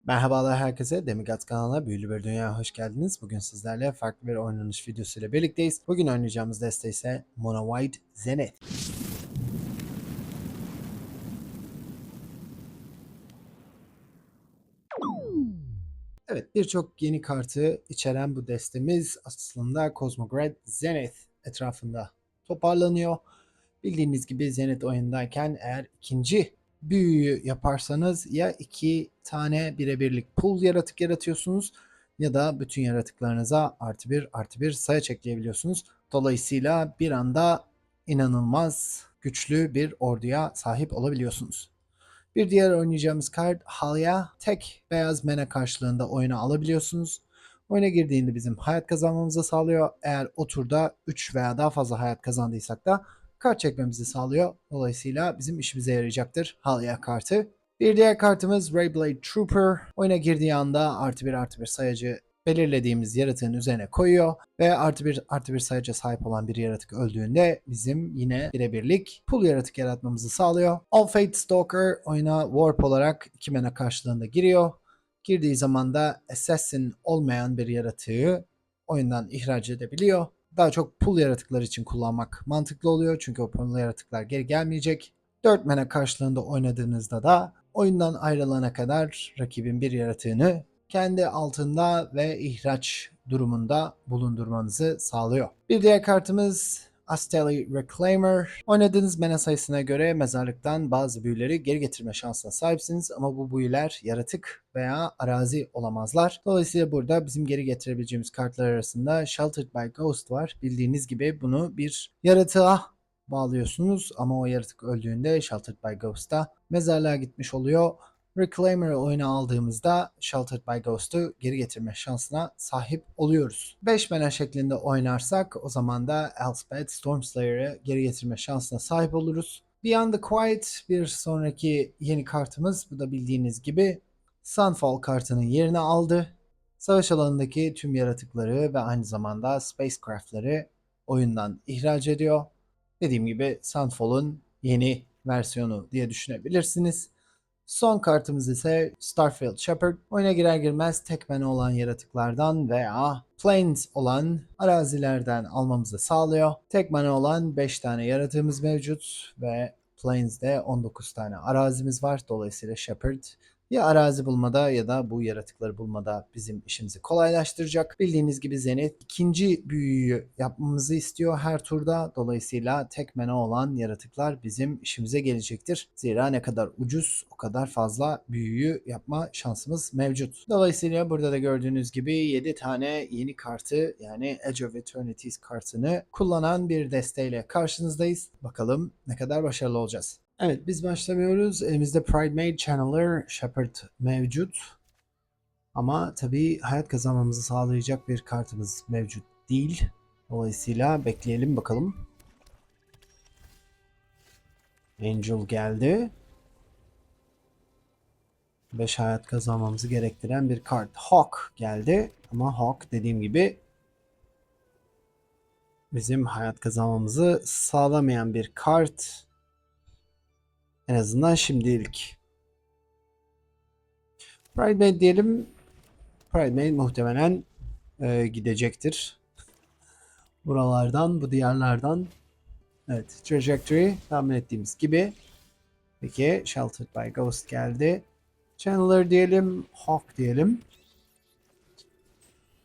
Merhabalar herkese, Demigat kanalına Büyülü Bir Dünya'ya hoş geldiniz. Bugün sizlerle farklı bir oynanış videosu ile birlikteyiz. Bugün oynayacağımız deste ise Mono White Zenith. Evet, birçok yeni kartı içeren bu destemiz aslında Cosmograd Zenith etrafında toparlanıyor. Bildiğiniz gibi Zenith oyundayken eğer ikinci büyüyü yaparsanız ya iki tane birebirlik pool yaratık yaratıyorsunuz ya da bütün yaratıklarınıza artı bir artı bir sayaç ekleyebiliyorsunuz. Dolayısıyla bir anda inanılmaz güçlü bir orduya sahip olabiliyorsunuz. Bir diğer oynayacağımız kart Halya. Tek beyaz mana karşılığında oyuna alabiliyorsunuz. Oyuna girdiğinde bizim hayat kazanmamızı sağlıyor. Eğer o turda 3 veya daha fazla hayat kazandıysak da kart çekmemizi sağlıyor. Dolayısıyla bizim işimize yarayacaktır Halya kartı. Bir diğer kartımız Rayblade Trooper. Oyuna girdiği anda artı bir artı bir sayacı belirlediğimiz yaratığın üzerine koyuyor ve artı bir artı bir sayıca sahip olan bir yaratık öldüğünde bizim yine birebirlik pool yaratık yaratmamızı sağlıyor. All Fate Stalker oyuna Warp olarak 2 mana karşılığında giriyor. Girdiği zaman da Assassin olmayan bir yaratığı oyundan ihraç edebiliyor. Daha çok pool yaratıklar için kullanmak mantıklı oluyor çünkü o pool yaratıklar geri gelmeyecek. 4 mana karşılığında oynadığınızda da oyundan ayrılana kadar rakibin bir yaratığını kendi altında ve ihraç durumunda bulundurmanızı sağlıyor. Bir diğer kartımız Asteli Reclaimer. Oynadığınız mana sayısına göre mezarlıktan bazı büyüleri geri getirme şansına sahipsiniz ama bu büyüler yaratık veya arazi olamazlar. Dolayısıyla burada bizim geri getirebileceğimiz kartlar arasında Sheltered by Ghost var. Bildiğiniz gibi bunu bir yaratığa bağlıyorsunuz ama o yaratık öldüğünde Sheltered by Ghost'a mezarlığa gitmiş oluyor. Reclaimer'ı oyuna aldığımızda Sheltered by Ghost'u geri getirme şansına sahip oluyoruz. 5 mana şeklinde oynarsak o zaman da Elspeth Stormslayer'ı geri getirme şansına sahip oluruz. Beyond the Quiet bir sonraki yeni kartımız. Bu da bildiğiniz gibi Sunfall kartının yerini aldı. Savaş alanındaki tüm yaratıkları ve aynı zamanda spacecraft'ları oyundan ihraç ediyor. Dediğim gibi Sunfall'un yeni versiyonu diye düşünebilirsiniz. Son kartımız ise Starfield Shepherd. Oyuna girer girmez tek mana olan yaratıklardan veya plains olan arazilerden almamızı sağlıyor. Tek mana olan 5 tane yaratığımız mevcut ve plains'de 19 tane arazimiz var. Dolayısıyla Shepherd ya arazi bulmada ya da bu yaratıkları bulmada bizim işimizi kolaylaştıracak. Bildiğiniz gibi Zenith ikinci büyüyü yapmamızı istiyor her turda. Dolayısıyla tek mana olan yaratıklar bizim işimize gelecektir. Zira ne kadar ucuz o kadar fazla büyüyü yapma şansımız mevcut. Dolayısıyla burada da gördüğünüz gibi 7 tane yeni kartı yani Edge of Eternities kartını kullanan bir desteğiyle karşınızdayız. Bakalım ne kadar başarılı olacağız. Evet, biz başlamıyoruz. Elimizde Pride Mage Channeler Shepherd mevcut. Ama tabii hayat kazanmamızı sağlayacak bir kartımız mevcut değil. Dolayısıyla bekleyelim bakalım. Angel geldi. 5 hayat kazanmamızı gerektiren bir kart. Hawk geldi. Ama Hawk dediğim gibi bizim hayat kazanmamızı sağlamayan bir kart. En azından şimdilik. Pride Mage diyelim. Pride Mage muhtemelen gidecektir. Buralardan, bu diyarlardan. Evet, Trajectory tahmin ettiğimiz gibi. Peki, Sheltered by Ghost geldi. Channeler diyelim, Hawk diyelim.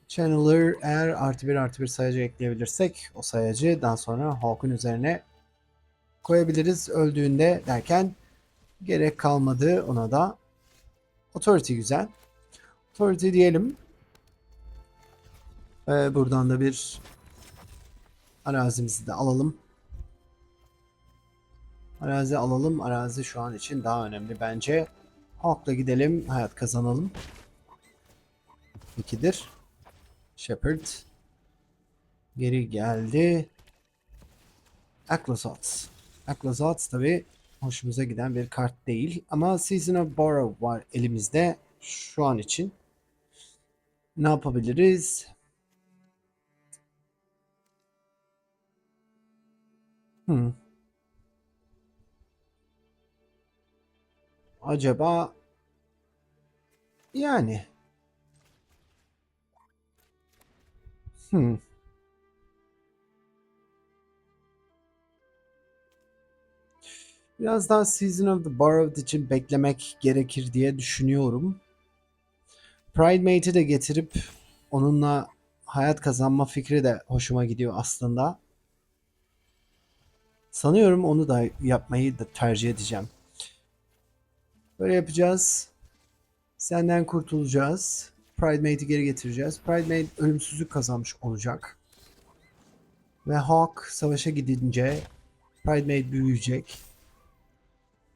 Channeler eğer artı bir artı bir sayacı ekleyebilirsek o sayacı daha sonra Hawk'un üzerine koyabiliriz öldüğünde derken gerek kalmadı ona da. Authority güzel. Authority diyelim. Buradan da bir arazimizi de alalım. Arazi alalım. Arazi şu an için daha önemli bence. Hawk'la gidelim. Hayat kazanalım. 2'dir. Shepherd geri geldi. Aclazotz. Aclazotz tabi hoşumuza giden bir kart değil. Ama Season of Borrow var elimizde. Şu an için. Ne yapabiliriz? Hmm. Acaba Yani. Hmm. Biraz daha Season of the Borrowed için beklemek gerekir diye düşünüyorum. Pridemate'i de getirip onunla hayat kazanma fikri de hoşuma gidiyor aslında. Sanıyorum onu da yapmayı da tercih edeceğim. Böyle yapacağız. Senden kurtulacağız. Pridemate'i geri getireceğiz. Pridemate ölümsüzlük kazanmış olacak. Ve Hawk savaşa gidince Pridemate büyüyecek.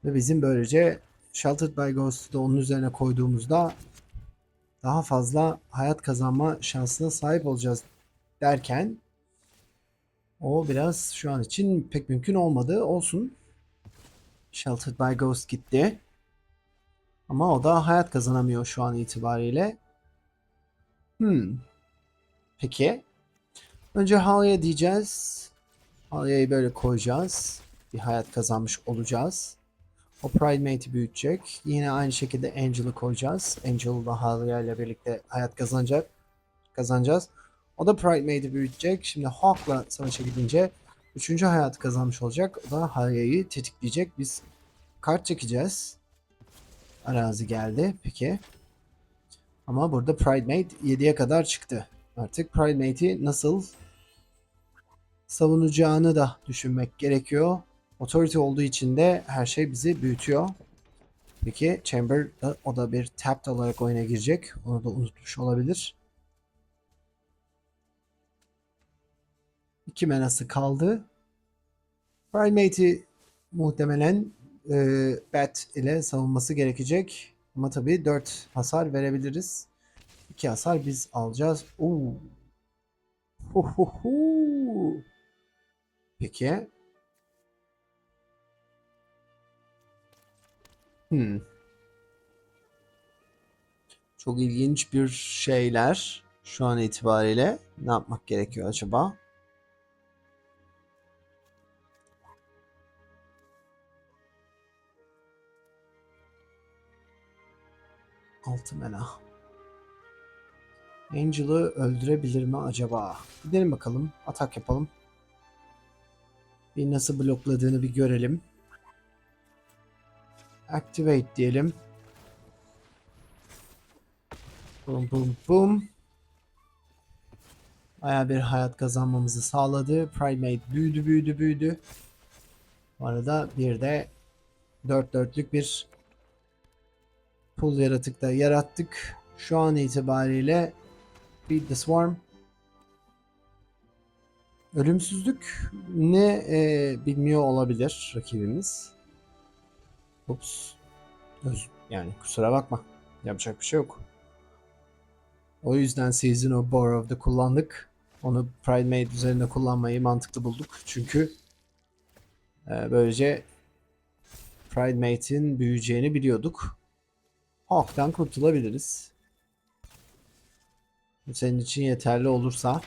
Ve bizim böylece Sheltered by Ghost'u da onun üzerine koyduğumuzda daha fazla hayat kazanma şansına sahip olacağız derken o biraz şu an için pek mümkün olmadı. Olsun. Sheltered by Ghost gitti. Ama o da hayat kazanamıyor şu an itibariyle. Hmm. Peki. Önce Halya'ya diyeceğiz. Halya'yı böyle koyacağız. Bir hayat kazanmış olacağız. O Pridemate'i büyütecek. Yine aynı şekilde Angel'ı koyacağız. Angel da Halya ile birlikte hayat kazanacağız. O da Pridemate'i büyütecek. Şimdi Hawk'la savaşa gidince 3. hayatı kazanmış olacak. O da Halya'yı tetikleyecek. Biz kart çekeceğiz. Arazi geldi. Peki. Ama burada Pridemate 7'ye kadar çıktı. Artık Pridemate'i nasıl savunacağını da düşünmek gerekiyor. Authority olduğu için de her şey bizi büyütüyor. Peki Chamber da, o da bir tapped olarak oyuna girecek. Onu da unutmuş olabilir. 2 manası kaldı. Primate'i muhtemelen Bat ile savunması gerekecek. Ama tabii 4 hasar verebiliriz. 2 hasar biz alacağız. Oo. Hu hu hu. Peki. Hmm. Çok ilginç bir şeyler şu an itibariyle. Ne yapmak gerekiyor acaba? 6 mana. Angel'ı öldürebilir mi acaba? Gidelim bakalım. Atak yapalım. Bir nasıl blokladığını bir görelim. Activate diyelim. Boom boom boom. Bayağı bir hayat kazanmamızı sağladı. Primate büyüdü. Bu arada bir de 4/4'lük bir pull yaratık da yarattık. Şu an itibariyle Feed the Swarm. Ölümsüzlük ne bilmiyor olabilir rakibimiz. Ups. Yani kusura bakma. Yapacak bir şey yok. O yüzden Season of Borrowed'ı kullandık. Onu Pridemate üzerinde kullanmayı mantıklı bulduk. Çünkü böylece Pridemate'in büyüyeceğini biliyorduk. Hawk'tan kurtulabiliriz. Bu senin için yeterli olursa.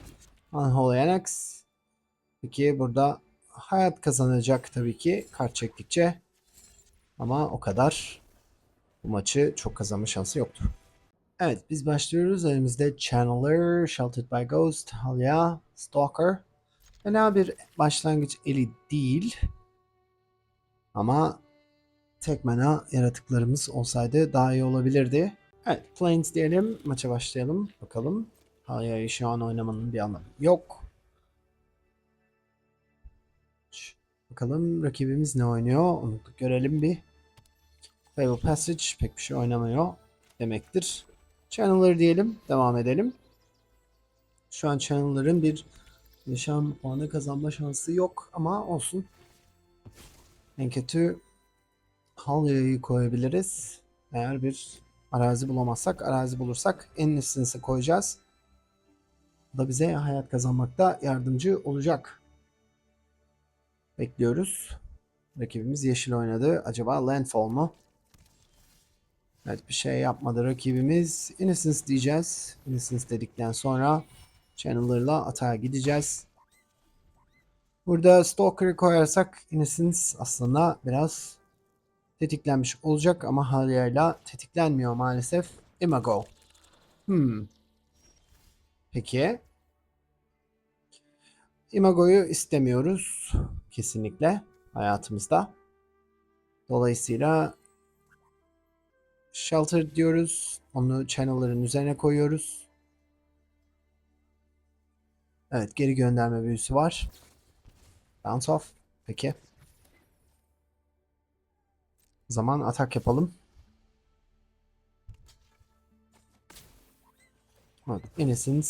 Unholy Annex. Peki burada hayat kazanacak tabii ki kart çektikçe. Ama o kadar. Bu maçı çok kazanma şansı yoktu. Evet biz başlıyoruz. Elimizde Channeler, Sheltered by Ghost, Halia, Stalker. Fena bir başlangıç eli değil. Ama tek mana yaratıklarımız olsaydı daha iyi olabilirdi. Evet Plains diyelim. Maça başlayalım. Bakalım. Halia'yı şu an oynamanın bir anlamı yok. Bakalım rakibimiz ne oynuyor. Onu görelim bir. Fable Passage pek bir şey oynamıyor demektir. Channeler diyelim. Devam edelim. Şu an Channeler'ın bir yaşam puanı kazanma şansı yok ama olsun. En kötü Halya'yı koyabiliriz. Eğer bir arazi bulamazsak, arazi bulursak Innocence'ı koyacağız. Bu da bize hayat kazanmakta yardımcı olacak. Bekliyoruz. Rakibimiz yeşil oynadı. Acaba Landfall mu? Evet bir şey yapmadı rakibimiz. Innocence diyeceğiz. Innocence dedikten sonra Channeler'la atağa gideceğiz. Burada Stalker'ı koyarsak Innocence aslında biraz tetiklenmiş olacak ama Halya'yla tetiklenmiyor maalesef. Imago. Peki. Imago'yu istemiyoruz. Kesinlikle hayatımızda. Dolayısıyla Shelter diyoruz. Onu channel'ların üzerine koyuyoruz. Evet, geri gönderme büyüsü var. Bounce off. Peki. O zaman atak yapalım. Evet, Innocence.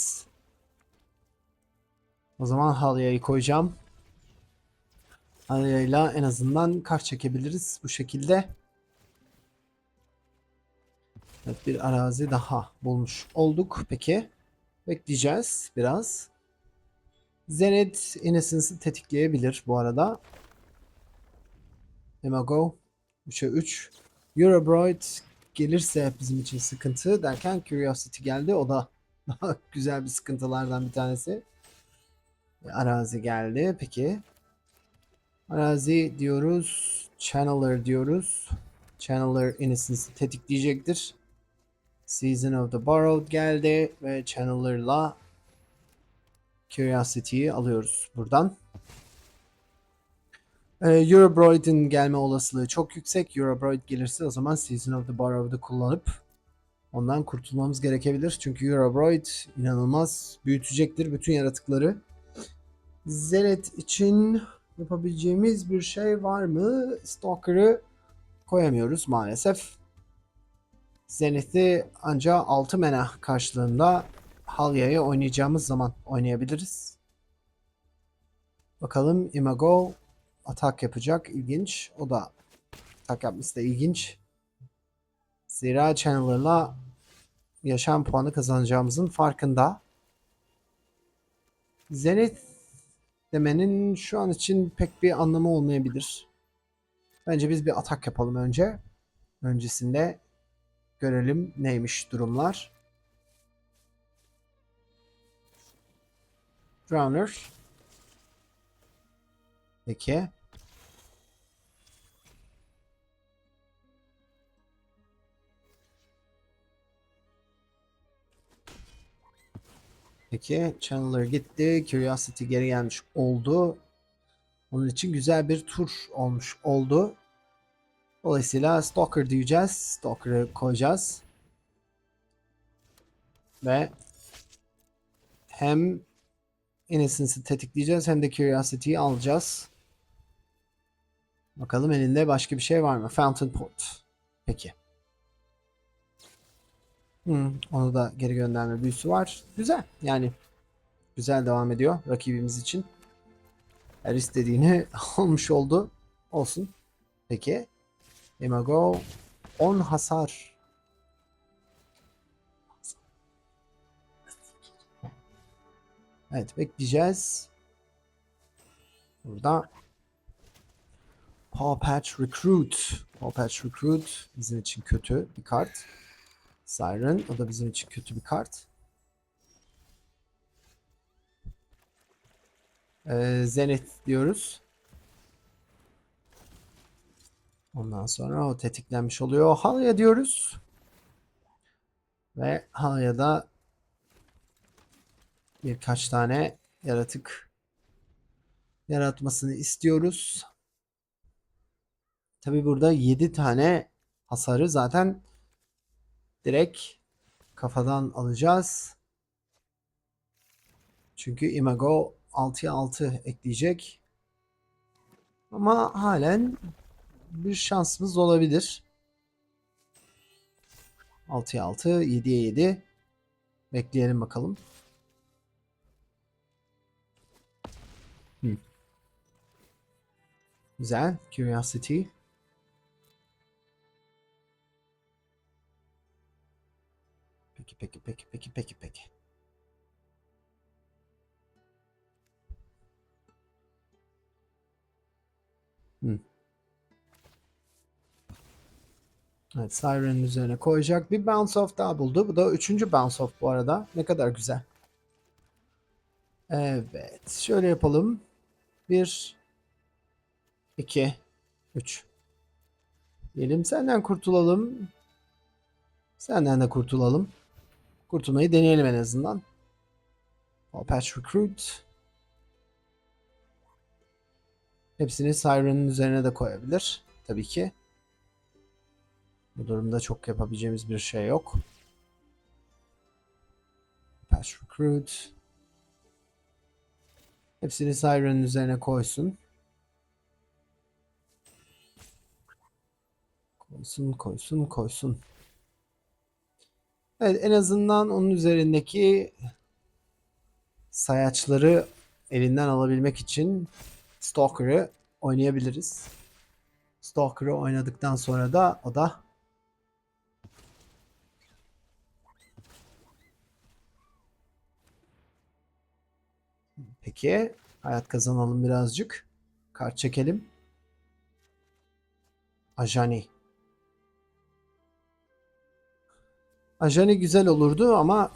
O zaman Halya'yı koyacağım. Halya'yla en azından kart çekebiliriz bu şekilde. Evet, bir arazi daha bulmuş olduk. Peki. Bekleyeceğiz biraz. Zenith Innocence'ı tetikleyebilir bu arada. Imago 3'e 3. Eurobroid gelirse bizim için sıkıntı derken Curiosity geldi. O da daha güzel bir sıkıntılardan bir tanesi. Arazi geldi. Peki. Arazi diyoruz. Channeler diyoruz. Channeler Innocence'ı tetikleyecektir. Season of the Borrowed geldi ve Channeler'la Curiosity'yi alıyoruz buradan. Eurobroid'in gelme olasılığı çok yüksek. Eurobroid gelirse o zaman Season of the Borrowed'ı kullanıp ondan kurtulmamız gerekebilir. Çünkü Eurobroid inanılmaz büyütecektir bütün yaratıkları. Zenith için yapabileceğimiz bir şey var mı? Stalker'ı koyamıyoruz maalesef. Zenith'i ancak 6 mana karşılığında Halya'yı oynayacağımız zaman oynayabiliriz. Bakalım Imago atak yapacak. İlginç. O da atak yapması da ilginç. Zira Chandler'la yaşam puanı kazanacağımızın farkında. Zenith demenin şu an için pek bir anlamı olmayabilir. Bence biz bir atak yapalım önce. Öncesinde görelim neymiş durumlar. Drowner. Peki. Peki. Chandler gitti. Curiosity geri gelmiş oldu. Onun için güzel bir tur olmuş oldu. Dolayısıyla Stalker diyeceğiz. Stalker'ı koyacağız. Ve hem Innocence'ı tetikleyeceğiz hem de Curiosity'yi alacağız. Bakalım elinde başka bir şey var mı? Fountain Pot. Peki. Onu da geri gönderme büyüsü var. Güzel. Yani güzel devam ediyor rakibimiz için. Her istediğini almış oldu. Olsun. Peki. Imago 10 hasar. Evet, bekleyeceğiz. Burada Paw Patch Recruit. Paw Patch Recruit bizim için kötü bir kart. Siren, o da bizim için kötü bir kart. Zenith diyoruz. Ondan sonra o tetiklenmiş oluyor. Halya diyoruz. Ve Halya'da birkaç tane yaratık yaratmasını istiyoruz. Tabi burada 7 tane hasarı zaten direkt kafadan alacağız. Çünkü Imago 6'ya 6 ekleyecek. Ama halen bir şansımız olabilir. 6'ya 6, 7'ye 7. Bekleyelim bakalım. Güzel. Curiosity. Peki. Evet, Siren'in üzerine koyacak. Bir bounce off daha buldu. Bu da 3. bounce off bu arada. Ne kadar güzel. Evet. Şöyle yapalım. 1, 2, 3. Diyelim senden kurtulalım. Senden de kurtulalım. Kurtulmayı deneyelim en azından. Patch Recruit. Hepsini Siren'ın üzerine de koyabilir. Tabii ki. Bu durumda çok yapabileceğimiz bir şey yok. Patch Recruit. Hepsini Siren'ın üzerine koysun. Koysun. Evet, en azından onun üzerindeki sayaçları elinden alabilmek için Stalker'ı oynayabiliriz. Stalker'ı oynadıktan sonra da o da peki hayat kazanalım birazcık. Kart çekelim. Ajani. Ajani güzel olurdu ama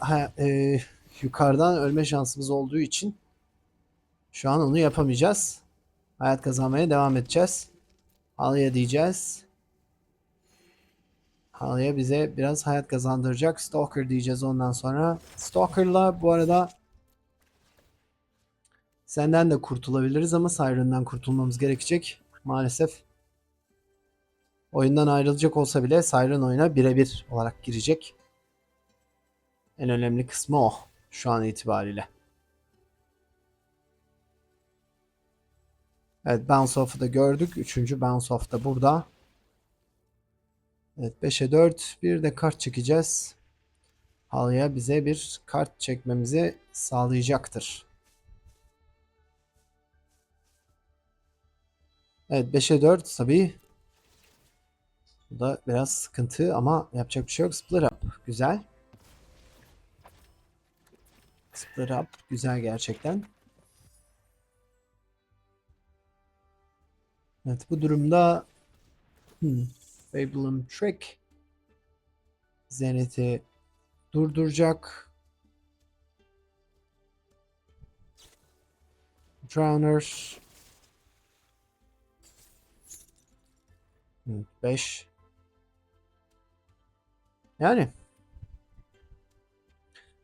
yukarıdan ölme şansımız olduğu için şu an onu yapamayacağız. Hayat kazanmaya devam edeceğiz. Halıya diyeceğiz. Halıya bize biraz hayat kazandıracak. Stalker diyeceğiz ondan sonra. Stalker'la bu arada senden de kurtulabiliriz ama Siren'dan kurtulmamız gerekecek. Maalesef oyundan ayrılacak olsa bile Siren oyuna birebir olarak girecek. En önemli kısmı o şu an itibariyle. Evet, Bounce Off'u da gördük. Üçüncü Bounce Off da burada. Evet, 5'e 4. Bir de kart çekeceğiz. Halıya bize bir kart çekmemizi sağlayacaktır. Evet, 5'e 4 tabii. Bu da biraz sıkıntı ama yapacak bir şey yok. Split up. Güzel. Split up. Güzel gerçekten. Evet, bu durumda Babylon Trick Zenith'i durduracak. Drowner 5. Yani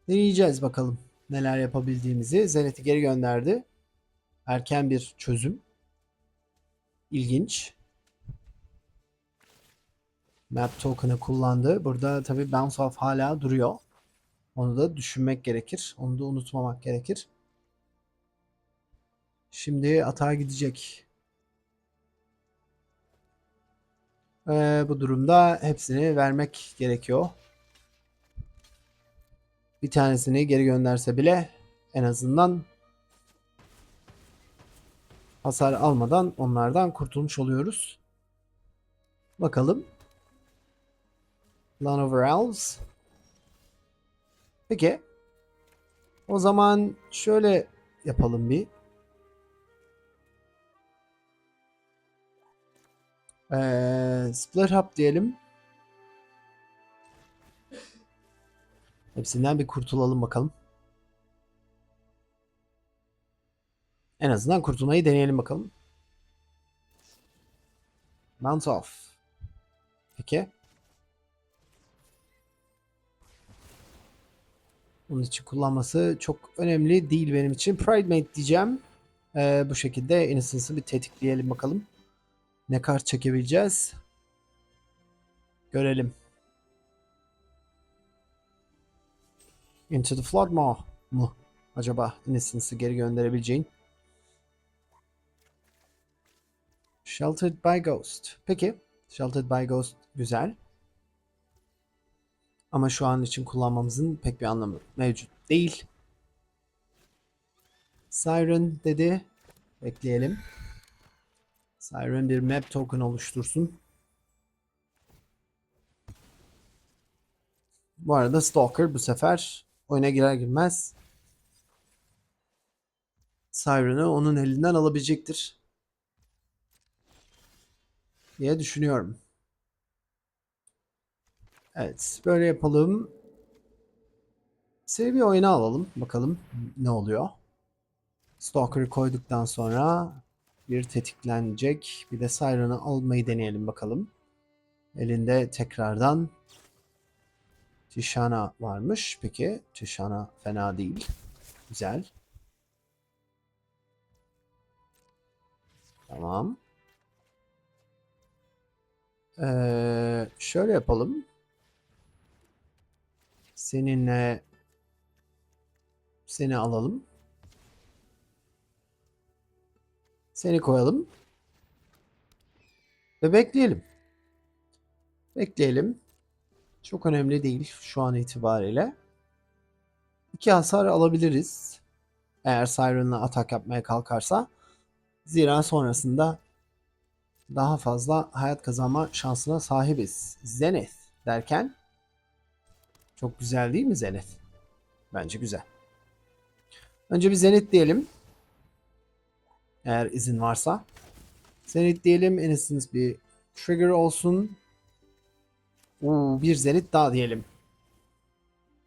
deneyeceğiz bakalım neler yapabildiğimizi. Zenith'i geri gönderdi. Erken bir çözüm. İlginç. Map token'ı kullandı. Burada tabii bounce off hala duruyor. Onu da düşünmek gerekir. Onu da unutmamak gerekir. Şimdi atağa gidecek. Bu durumda hepsini vermek gerekiyor. Bir tanesini geri gönderse bile en azından hasar almadan onlardan kurtulmuş oluyoruz. Bakalım. Land of Realms. Peki. O zaman şöyle yapalım bir. Split Up diyelim. Hepsinden bir kurtulalım bakalım. En azından kurtulmayı deneyelim bakalım. Bounce off. Peki. Bunun için kullanması çok önemli değil benim için. Pride Mate diyeceğim. Bu şekilde Innocence'ı bir tetikleyelim bakalım. Ne kart çekebileceğiz? Görelim. Into the Flood mu? Acaba Innocence'ı geri gönderebileceğin? Sheltered by Ghost. Peki. Sheltered by Ghost güzel. Ama şu an için kullanmamızın pek bir anlamı mevcut değil. Siren dedi. Bekleyelim. Siren bir map token oluştursun. Bu arada Stalker bu sefer oyuna girer girmez Siren'ı onun elinden alabilecektir diye düşünüyorum. Evet, böyle yapalım. Seviye oyuna alalım. Bakalım ne oluyor. Stalker'ı koyduktan sonra bir tetiklenecek. Bir de Siren'ı almayı deneyelim bakalım. Elinde tekrardan Tishana varmış. Peki. Tishana fena değil. Güzel. Tamam. Şöyle yapalım. Seninle seni alalım. Seni koyalım. Ve bekleyelim. Bekleyelim. Çok önemli değil şu an itibariyle. 2 hasar alabiliriz. Eğer Siren'la atak yapmaya kalkarsa. Zira sonrasında daha fazla hayat kazanma şansına sahibiz. Zenith derken çok güzel değil mi Zenith? Bence güzel. Önce bir Zenith diyelim. Eğer izin varsa. Zenith diyelim. Innocence bir trigger olsun. Bir Zenith daha diyelim.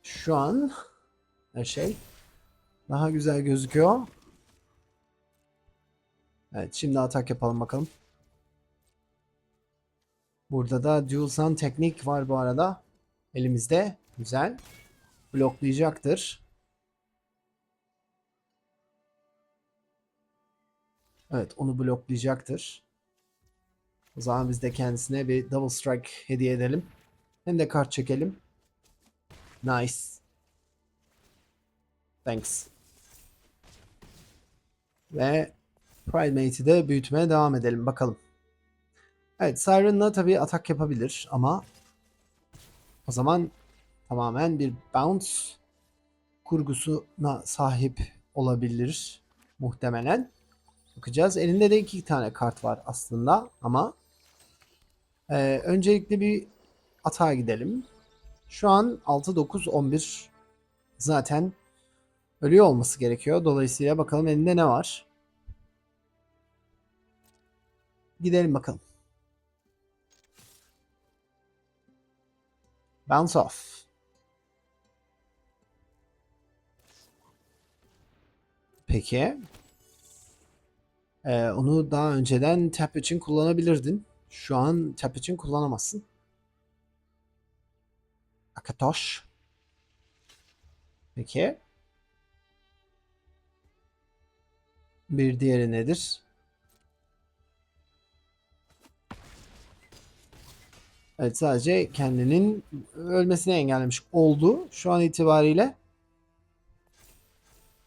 Şu an her şey daha güzel gözüküyor. Evet, şimdi atak yapalım bakalım. Burada da Dual Sun teknik var bu arada. Elimizde. Güzel. Bloklayacaktır. Evet, onu bloklayacaktır. O zaman biz de kendisine bir Double Strike hediye edelim. Hem de kart çekelim. Nice. Thanks. Ve Primate'i de büyütmeye devam edelim bakalım. Evet, Siren'la tabii atak yapabilir ama o zaman tamamen bir bounce kurgusuna sahip olabilir muhtemelen. Bakacağız. Elinde de 2 tane kart var aslında ama öncelikle bir atağa gidelim. Şu an 6, 9, 11 zaten ölüyor olması gerekiyor. Dolayısıyla bakalım elinde ne var. Gidelim bakalım. Bounce off. Peki. Onu daha önceden tap için kullanabilirdin. Şu an tap için kullanamazsın. Akatosh. Peki. Bir diğeri nedir? Evet, sadece kendinin ölmesini engellemiş oldu. Şu an itibariyle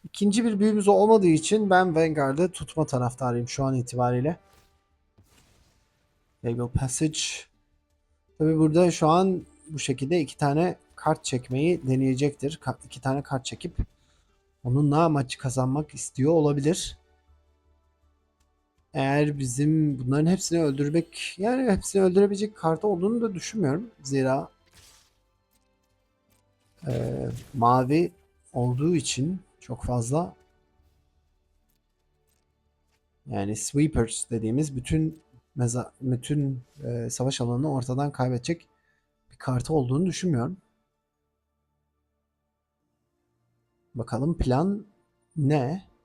ikinci bir büyümüz olmadığı için ben Vanguard'ı tutma taraftarıyım şu an itibariyle. Fabled Passage. Tabi burada şu an bu şekilde 2 tane kart çekmeyi deneyecektir. 2 tane kart çekip onunla maçı kazanmak istiyor olabilir. Eğer bizim bunların hepsini öldürmek, yani hepsini öldürebilecek kart olduğunu da düşünmüyorum. Zira mavi olduğu için çok fazla, yani sweepers dediğimiz bütün savaş alanını ortadan kaybedecek bir kartı olduğunu düşünmüyorum. Bakalım plan ne?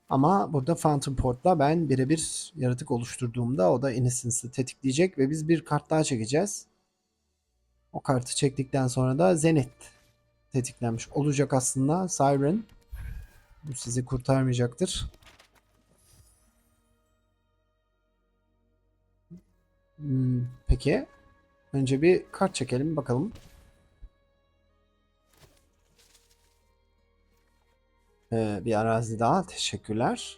Ama burada Phantom Port'la ben birebir yaratık oluşturduğumda o da Innocence'ı tetikleyecek ve biz bir kart daha çekeceğiz. O kartı çektikten sonra da Zenith tetiklenmiş olacak aslında. Siren. Bu sizi kurtarmayacaktır. Peki. Önce bir kart çekelim bakalım. Bir arazi daha. Teşekkürler.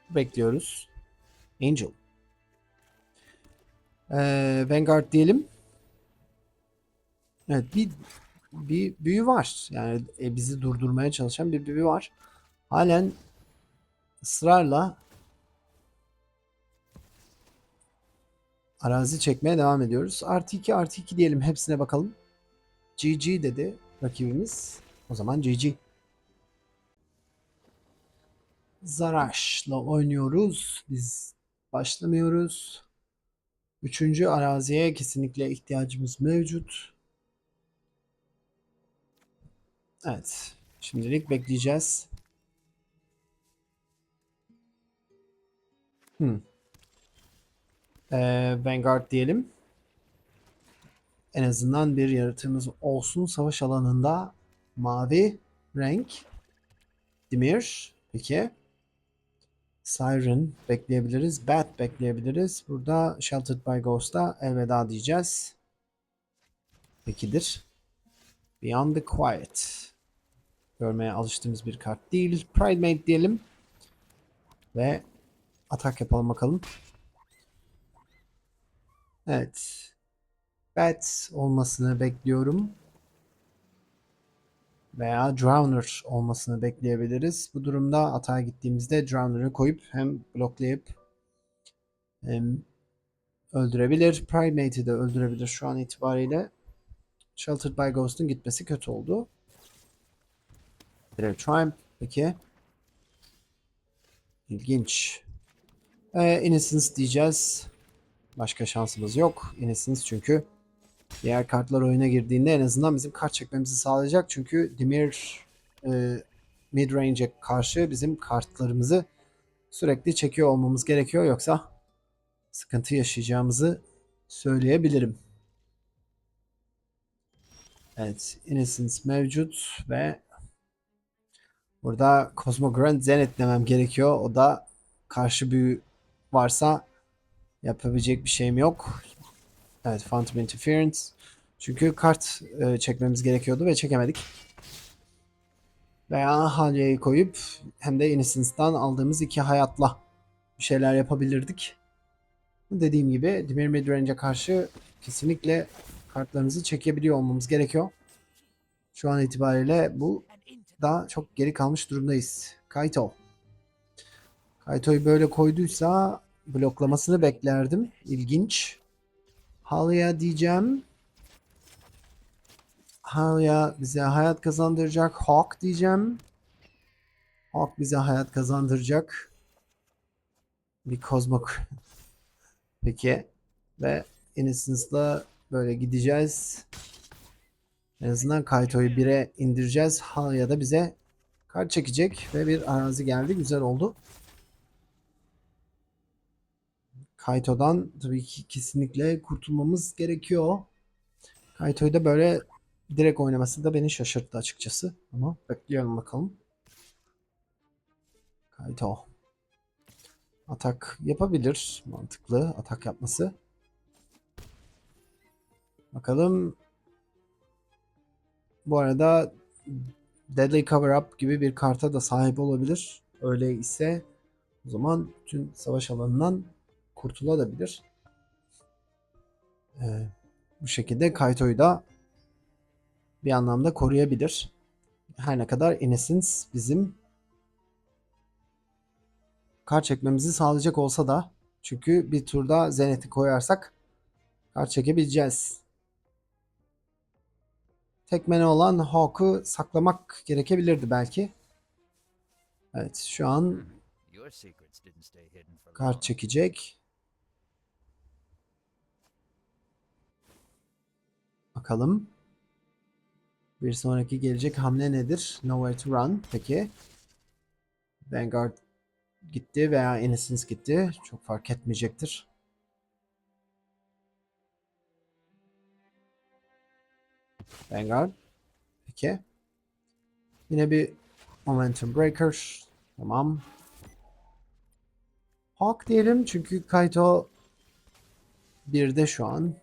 Bekliyoruz. Angel. Vanguard diyelim. Evet, bir büyü var. Yani bizi durdurmaya çalışan bir büyü var. Halen ısrarla arazi çekmeye devam ediyoruz. Artı 2 artı 2 diyelim, hepsine bakalım. GG dedi rakibimiz. O zaman GG. Zaraş'la oynuyoruz. Biz başlamıyoruz. Üçüncü araziye kesinlikle ihtiyacımız mevcut. Evet. Şimdilik bekleyeceğiz. Hmm. Vanguard diyelim. En azından bir yaratığımız olsun savaş alanında. Mavi renk. Dimir. Peki. Siren bekleyebiliriz. Bat bekleyebiliriz. Burada Sheltered by Ghost'a elveda diyeceğiz. Pekidir. Beyond the Quiet. Görmeye alıştığımız bir kart değil. Pride Mate diyelim. Ve atak yapalım bakalım. Evet. Bat olmasını bekliyorum. Veya Drowner olmasını bekleyebiliriz. Bu durumda atağa gittiğimizde Drowner'ı koyup hem bloklayıp hem öldürebilir. Primate'i de öldürebilir şu an itibariyle. Sheltered by Ghost'un gitmesi kötü oldu. Brave Triumph. Peki. İlginç. Innocence diyeceğiz. Başka şansımız yok. Innocence çünkü diğer kartlar oyuna girdiğinde en azından bizim kart çekmemizi sağlayacak. Çünkü Dimir midrange'e karşı bizim kartlarımızı sürekli çekiyor olmamız gerekiyor. Yoksa sıkıntı yaşayacağımızı söyleyebilirim. Evet. Innocence mevcut ve burada Cosmogrand Zenith demem gerekiyor. O da karşı büyü varsa yapabilecek bir şeyim yok. Evet, Phantom Interference. Çünkü kart çekmemiz gerekiyordu ve çekemedik. Veya Halya'yı koyup hem de Innocence'dan aldığımız 2 hayatla bir şeyler yapabilirdik. Dediğim gibi Dimir Midrange'e karşı kesinlikle kartlarımızı çekebiliyor olmamız gerekiyor. Şu an itibariyle bu da çok geri kalmış durumdayız. Kaito. Kaito'yu böyle koyduysa bloklamasını beklerdim. İlginç. Halya diyeceğim. Halya bize hayat kazandıracak. Hawk diyeceğim. Hawk bize hayat kazandıracak. Bir Cosmog. Peki. Ve Innocence'la böyle gideceğiz. En azından Kaito'yu 1'e indireceğiz. Halya da bize kart çekecek. Ve bir arazi geldi. Güzel oldu. Kaito'dan tabii ki kesinlikle kurtulmamız gerekiyor. Kaito'yu da böyle direkt oynaması da beni şaşırttı açıkçası. Ama bekliyorum bakalım. Kaito. Atak yapabilir. Mantıklı atak yapması. Bakalım. Bu arada Deadly Cover Up gibi bir karta da sahip olabilir. Öyle ise o zaman bütün savaş alanından kurtulabilir. Bu şekilde Kaito'yu da bir anlamda koruyabilir. Her ne kadar Innocence bizim kart çekmemizi sağlayacak olsa da, çünkü bir turda Zenith'i koyarsak kart çekebileceğiz. Tekmene olan Hawk'u saklamak gerekebilirdi belki. Evet, şu an kart çekecek. Bakalım. Bir sonraki gelecek hamle nedir? Nowhere to run. Peki. Vanguard gitti veya Innocence gitti. Çok fark etmeyecektir. Vanguard. Peki. Yine bir Momentum Breaker. Tamam. Hawk diyelim çünkü Kaito 1'de şu an.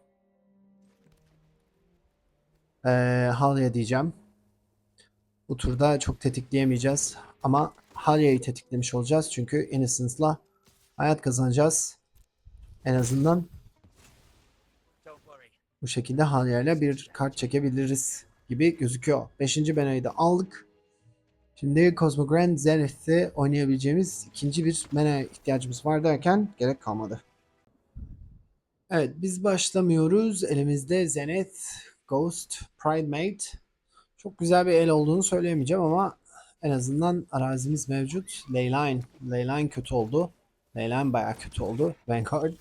Halya diyeceğim. Bu turda çok tetikleyemeyeceğiz. Ama Halya'yı tetiklemiş olacağız. Çünkü Innocence'la hayat kazanacağız. En azından bu şekilde Halya'yla bir kart çekebiliriz gibi gözüküyor. 5. Mena'yı da aldık. Şimdi Cosmogrand Zenith'te oynayabileceğimiz ikinci bir Mena ihtiyacımız var derken gerek kalmadı. Evet, biz başlamıyoruz. Elimizde Zenith, Ghost, Pridemate. Çok güzel bir el olduğunu söyleyemeyeceğim ama en azından arazimiz mevcut. Leyline kötü oldu. Leyline bayağı kötü oldu. Vanguard.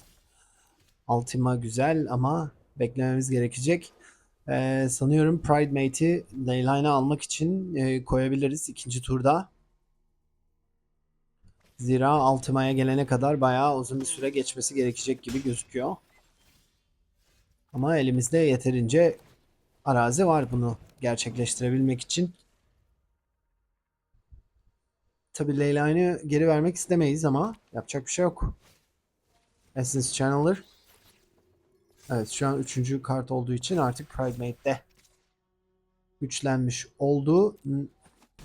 Ultima güzel ama beklememiz gerekecek. Sanıyorum Pridemate'i Leyline'a almak için koyabiliriz ikinci turda. Zira Altima'ya gelene kadar bayağı uzun bir süre geçmesi gerekecek gibi gözüküyor. Ama elimizde yeterince arazi var bunu gerçekleştirebilmek için. Tabi Leyla'yı geri vermek istemeyiz ama yapacak bir şey yok. Essence Channeler. Evet, şu an 3. kart olduğu için artık Pride Mate'de güçlenmiş oldu.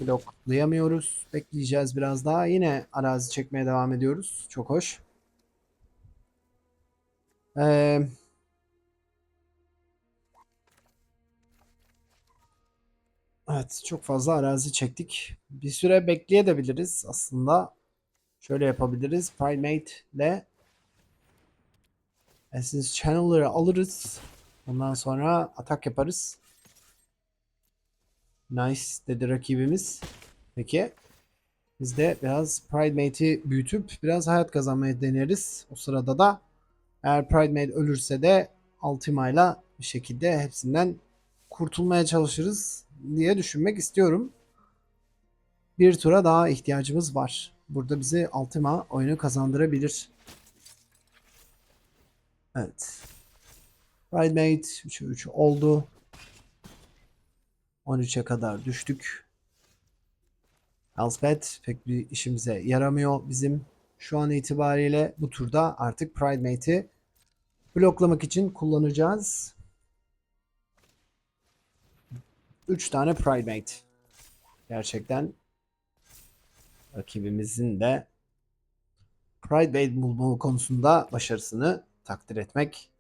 Bloklayamıyoruz. Bekleyeceğiz biraz daha. Yine arazi çekmeye devam ediyoruz. Çok hoş. Ee, evet, çok fazla arazi çektik. Bir süre bekleyebiliriz aslında. Şöyle yapabiliriz. Primate ile Essence Channeler'ı alırız. Ondan sonra atak yaparız. Nice dedi rakibimiz. Peki. Biz de biraz Primate'i büyütüp biraz hayat kazanmaya deneriz. O sırada da eğer Primate ölürse de Ultima'yla bir şekilde hepsinden kurtulmaya çalışırız diye düşünmek istiyorum. Bir tura daha ihtiyacımız var. Burada bizi Ultima oyunu kazandırabilir. Evet. Primate 3'e 3 oldu. 13'e kadar düştük. Elspeth pek bir işimize yaramıyor bizim. Şu an itibariyle bu turda artık Primate'i bloklamak için kullanacağız. 3 tane Primate. Gerçekten rakibimizin de Primate bulma konusunda başarısını takdir etmek.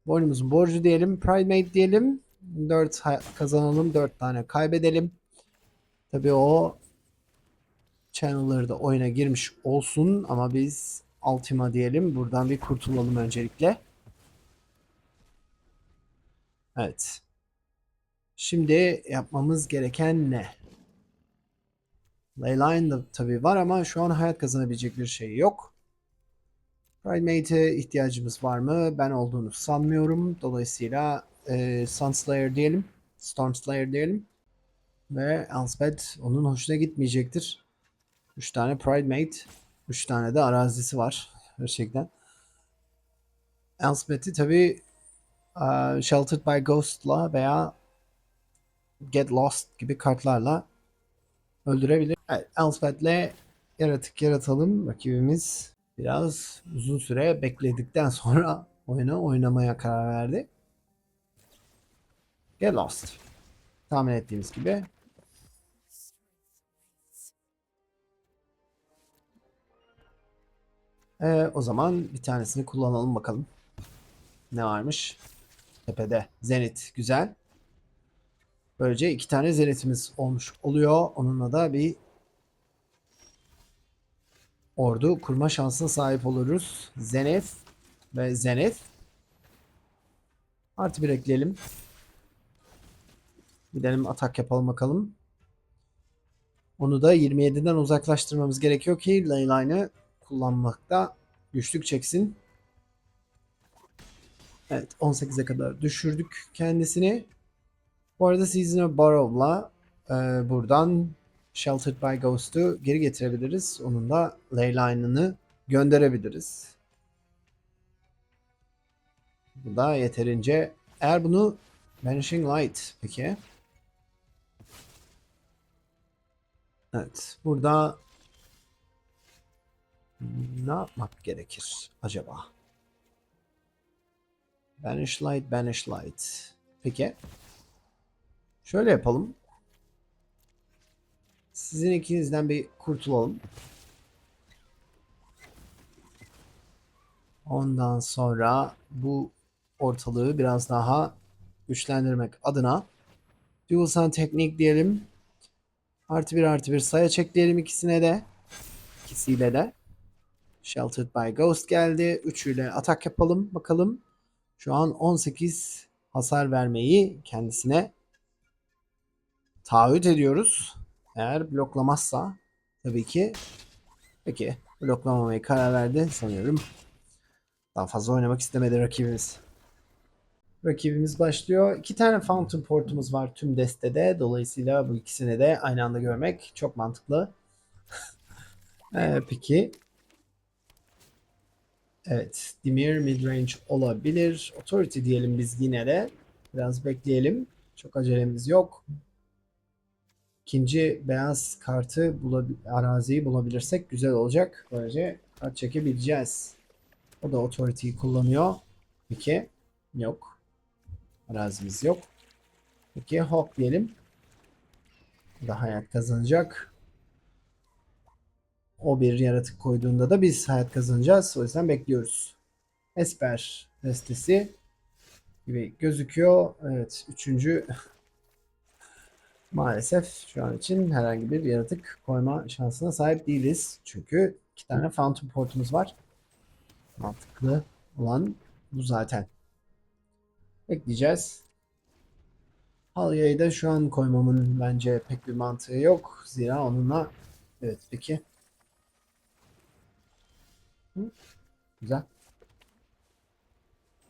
Boynumuzun borcu diyelim. Primate diyelim. 4 kazanalım. 4 tane kaybedelim. Tabii o Channel'ları da oyuna girmiş olsun ama biz Ultima diyelim. Buradan bir kurtulalım öncelikle. Evet. Şimdi yapmamız gereken ne? Leyline da tabii var ama şu an hayat kazanabilecek bir şey yok. Primate'e ihtiyacımız var mı? Ben olduğunu sanmıyorum. Dolayısıyla Sunslayer diyelim. Stormslayer diyelim. Ve Elspeth onun hoşuna gitmeyecektir. 3 tane Primate. 3 tane de arazisi var. Gerçekten. Elspeth'i tabii Sheltered by Ghost'la veya Get Lost gibi kartlarla öldürebilir. Evet, Elspeth'le yaratık yaratalım. Rakibimiz biraz uzun süre bekledikten sonra oyunu oynamaya karar verdi. Get Lost. Tahmin ettiğimiz gibi. O zaman bir tanesini kullanalım bakalım. Ne varmış? Tepede. Zenit. Güzel. Böylece 2 tane zenitimiz olmuş oluyor. Onunla da bir ordu kurma şansına sahip oluruz. Zenith ve Zenith. Artı bir ekleyelim. Gidelim atak yapalım bakalım. Onu da 27'den uzaklaştırmamız gerekiyor ki Leyline'ı kullanmakta güçlük çeksin. Evet, 18'e kadar düşürdük kendisini. Bu arada Seasonal Borrow'la buradan Sheltered by Ghost'u geri getirebiliriz. Onun da Leyline'ını gönderebiliriz. Bu da yeterince. Eğer bunu Vanishing Light peki. Evet. Burada ne yapmak gerekir acaba? Banish Light, Banish Light. Peki. Şöyle yapalım. Sizin ikinizden bir kurtulalım. Ondan sonra bu ortalığı biraz daha güçlendirmek adına Dual Sun teknik diyelim. Artı bir artı bir saya çek diyelim ikisine de. İkisiyle de. Sheltered by Ghost geldi. Üçüyle atak yapalım bakalım. Şu an 18 hasar vermeyi kendisine taahhüt ediyoruz. Eğer bloklamazsa tabii ki. Peki bloklamamaya karar verdi sanıyorum. Daha fazla oynamak istemedi rakibimiz. Rakibimiz başlıyor. 2 tane Fountain Port'umuz var tüm destede. Dolayısıyla bu ikisini de aynı anda görmek çok mantıklı. Peki. Evet. Dimir midrange olabilir. Authority diyelim biz yine de. Biraz bekleyelim. Çok acelemiz yok. İkinci beyaz kartı araziyi bulabilirsek güzel olacak. Böylece kart çekebileceğiz. O da Authority'yi kullanıyor. Peki. Yok. Arazimiz yok. Peki Hawk diyelim. O da hayat kazanacak. O bir yaratık koyduğunda da biz hayat kazanacağız. O yüzden bekliyoruz. Esper destesi gibi gözüküyor. Evet. Üçüncü maalesef şu an için herhangi bir yaratık koyma şansına sahip değiliz. Çünkü iki tane Phantom Port'umuz var. Mantıklı olan bu zaten. Bekleyeceğiz. Halya'yı da şu an koymamın bence pek bir mantığı yok. Zira onunla evet peki. Hı, güzel.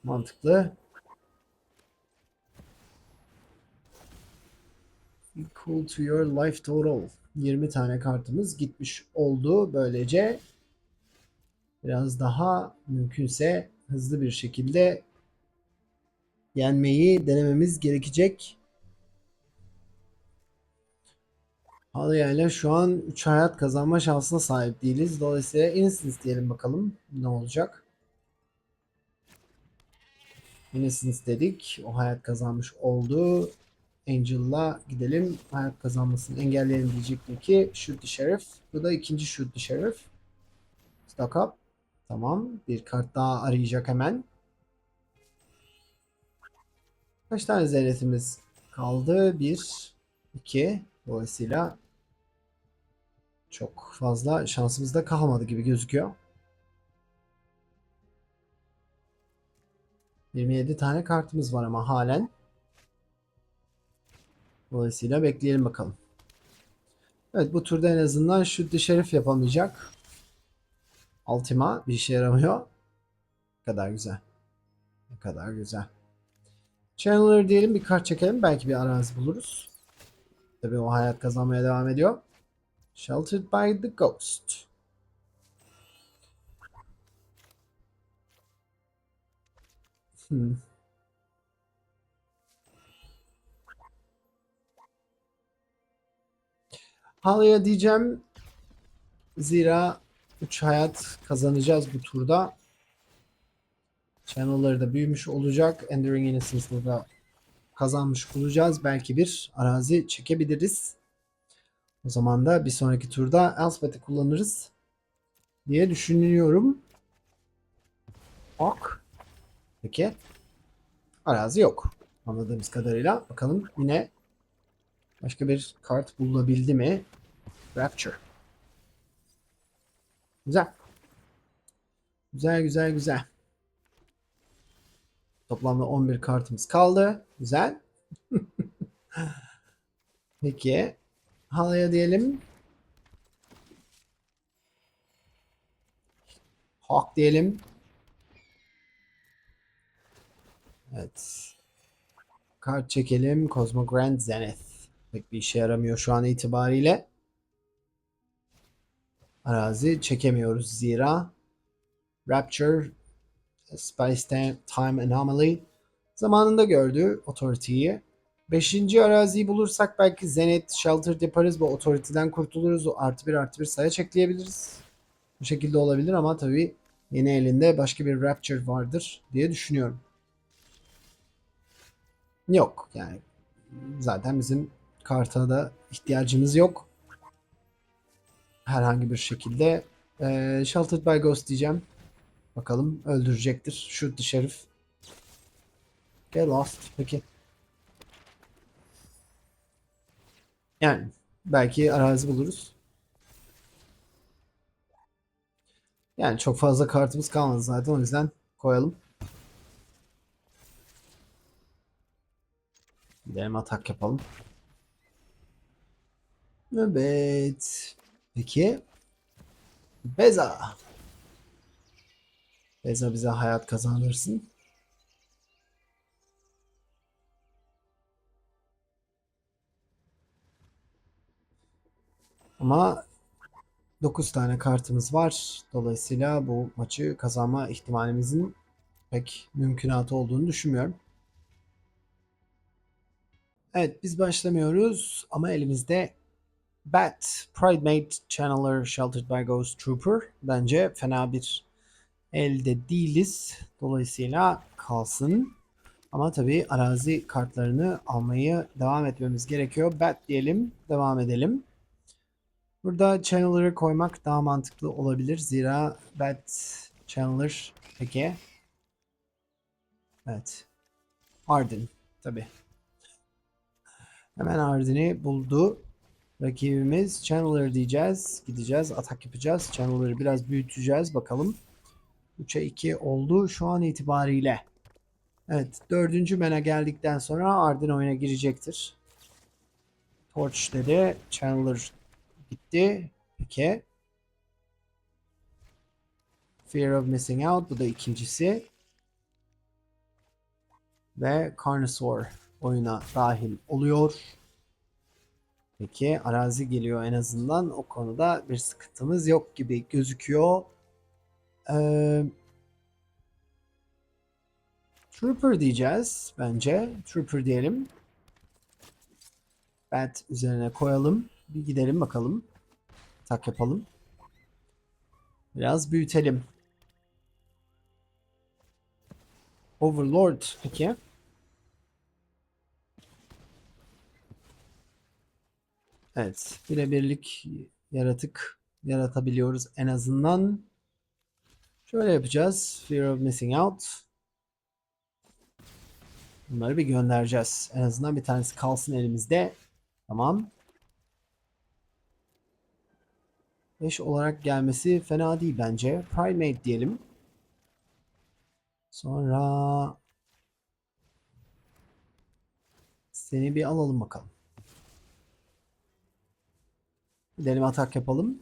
Mantıklı. Equal to your life total. 20 tane kartımız gitmiş oldu. Böylece biraz daha mümkünse hızlı bir şekilde yenmeyi denememiz gerekecek. Halya ile şu an 3 hayat kazanma şansına sahip değiliz. Dolayısıyla Innocence diyelim bakalım ne olacak. Innocence dedik. O hayat kazanmış oldu. Angel'la gidelim. Hayat kazanmasını engelleyelim diyecektim ki Shoot the Sheriff. Bu da ikinci Shoot the Sheriff. Stock up. Tamam. Bir kart daha arayacak hemen. Kaç tane zeyretimiz kaldı? Bir, iki. Dolayısıyla çok fazla şansımız da kalmadı gibi gözüküyor. 27 tane kartımız var ama halen. Dolayısıyla bekleyelim bakalım. Evet bu turda en azından şu şerif yapamayacak. Ultima bir işe yaramıyor. Ne kadar güzel. Ne kadar güzel. Chandler diyelim bir kart çekelim. Belki bir arazi buluruz. Tabii o hayat kazanmaya devam ediyor. Sheltered by the Ghost. Hmm. Halıya diyeceğim. Zira 3 hayat kazanacağız bu turda. Channel'ları da büyümüş olacak. Enduring Innocence'da da kazanmış olacağız. Belki bir arazi çekebiliriz. O zaman da bir sonraki turda Elspeth'i kullanırız diye düşünüyorum. Ok. Peki. Arazi yok. Anladığımız kadarıyla. Bakalım yine başka bir kart bulabildi mi? Rapture. Güzel. Güzel güzel güzel. Toplamda 11 kartımız kaldı. Güzel. Peki. Halaya diyelim. Hawk diyelim. Evet. Kart çekelim. Cosmo Grand Zenith. Pek bir işe yaramıyor şu an itibariyle. Arazi çekemiyoruz zira. Rapture, Space Time Anomaly. Zamanında gördü Authority'yi. Beşinci araziyi bulursak belki Zenith, Sheltered yaparız. Bu Authority'den kurtuluruz. O artı bir artı bir saya çekleyebiliriz. Bu şekilde olabilir ama tabii yeni elinde başka bir Rapture vardır diye düşünüyorum. Yok yani zaten bizim karta da ihtiyacımız yok. Herhangi bir şekilde. Sheltered by Ghost diyeceğim. Bakalım öldürecektir. Shoot the Sheriff. Get lost. Peki. Yani belki arazi buluruz. Yani çok fazla kartımız kalmadı zaten o yüzden koyalım. Gidelim atak yapalım. Evet. Peki. Beza. Beza bize hayat kazandırsın. Ama 9 tane kartımız var. Dolayısıyla bu maçı kazanma ihtimalimizin pek mümkünatı olduğunu düşünmüyorum. Evet, biz başlamıyoruz ama elimizde Bat, Pridemate, Channeler, Sheltered by Ghost Trooper. Bence fena bir elde değiliz. Dolayısıyla kalsın. Ama tabii arazi kartlarını almayı devam etmemiz gerekiyor. Bat diyelim, devam edelim. Burada Channeler'ı koymak daha mantıklı olabilir. Zira Bat, Channeler, peki. Evet. Arden, tabii. Hemen Arden'i buldu. Rakibimiz Channeler diyeceğiz. Gideceğiz, atak yapacağız. Channeler'ı biraz büyüteceğiz. Bakalım. 3'e 2 oldu şu an itibariyle. Evet, 4. mena geldikten sonra Arden oyuna girecektir. Torch dedi. Chandler gitti. Peki. Fear of Missing Out. Bu da ikincisi. Ve Carnosaur oyuna dahil oluyor. Peki. Arazi geliyor en azından. O konuda bir sıkıntımız yok gibi gözüküyor. Trooper diyeceğiz bence. Trooper diyelim. Bat üzerine koyalım. Bir gidelim bakalım. Tak yapalım. Biraz büyütelim. Overlord peki. Evet. Birebirlik yaratık yaratabiliyoruz en azından. Şöyle yapacağız. Fear of Missing Out. Bunları bir göndereceğiz. En azından bir tanesi kalsın elimizde. Tamam. 5 olarak gelmesi fena değil bence. Primate diyelim. Sonra seni bir alalım bakalım. Gidelim atak yapalım.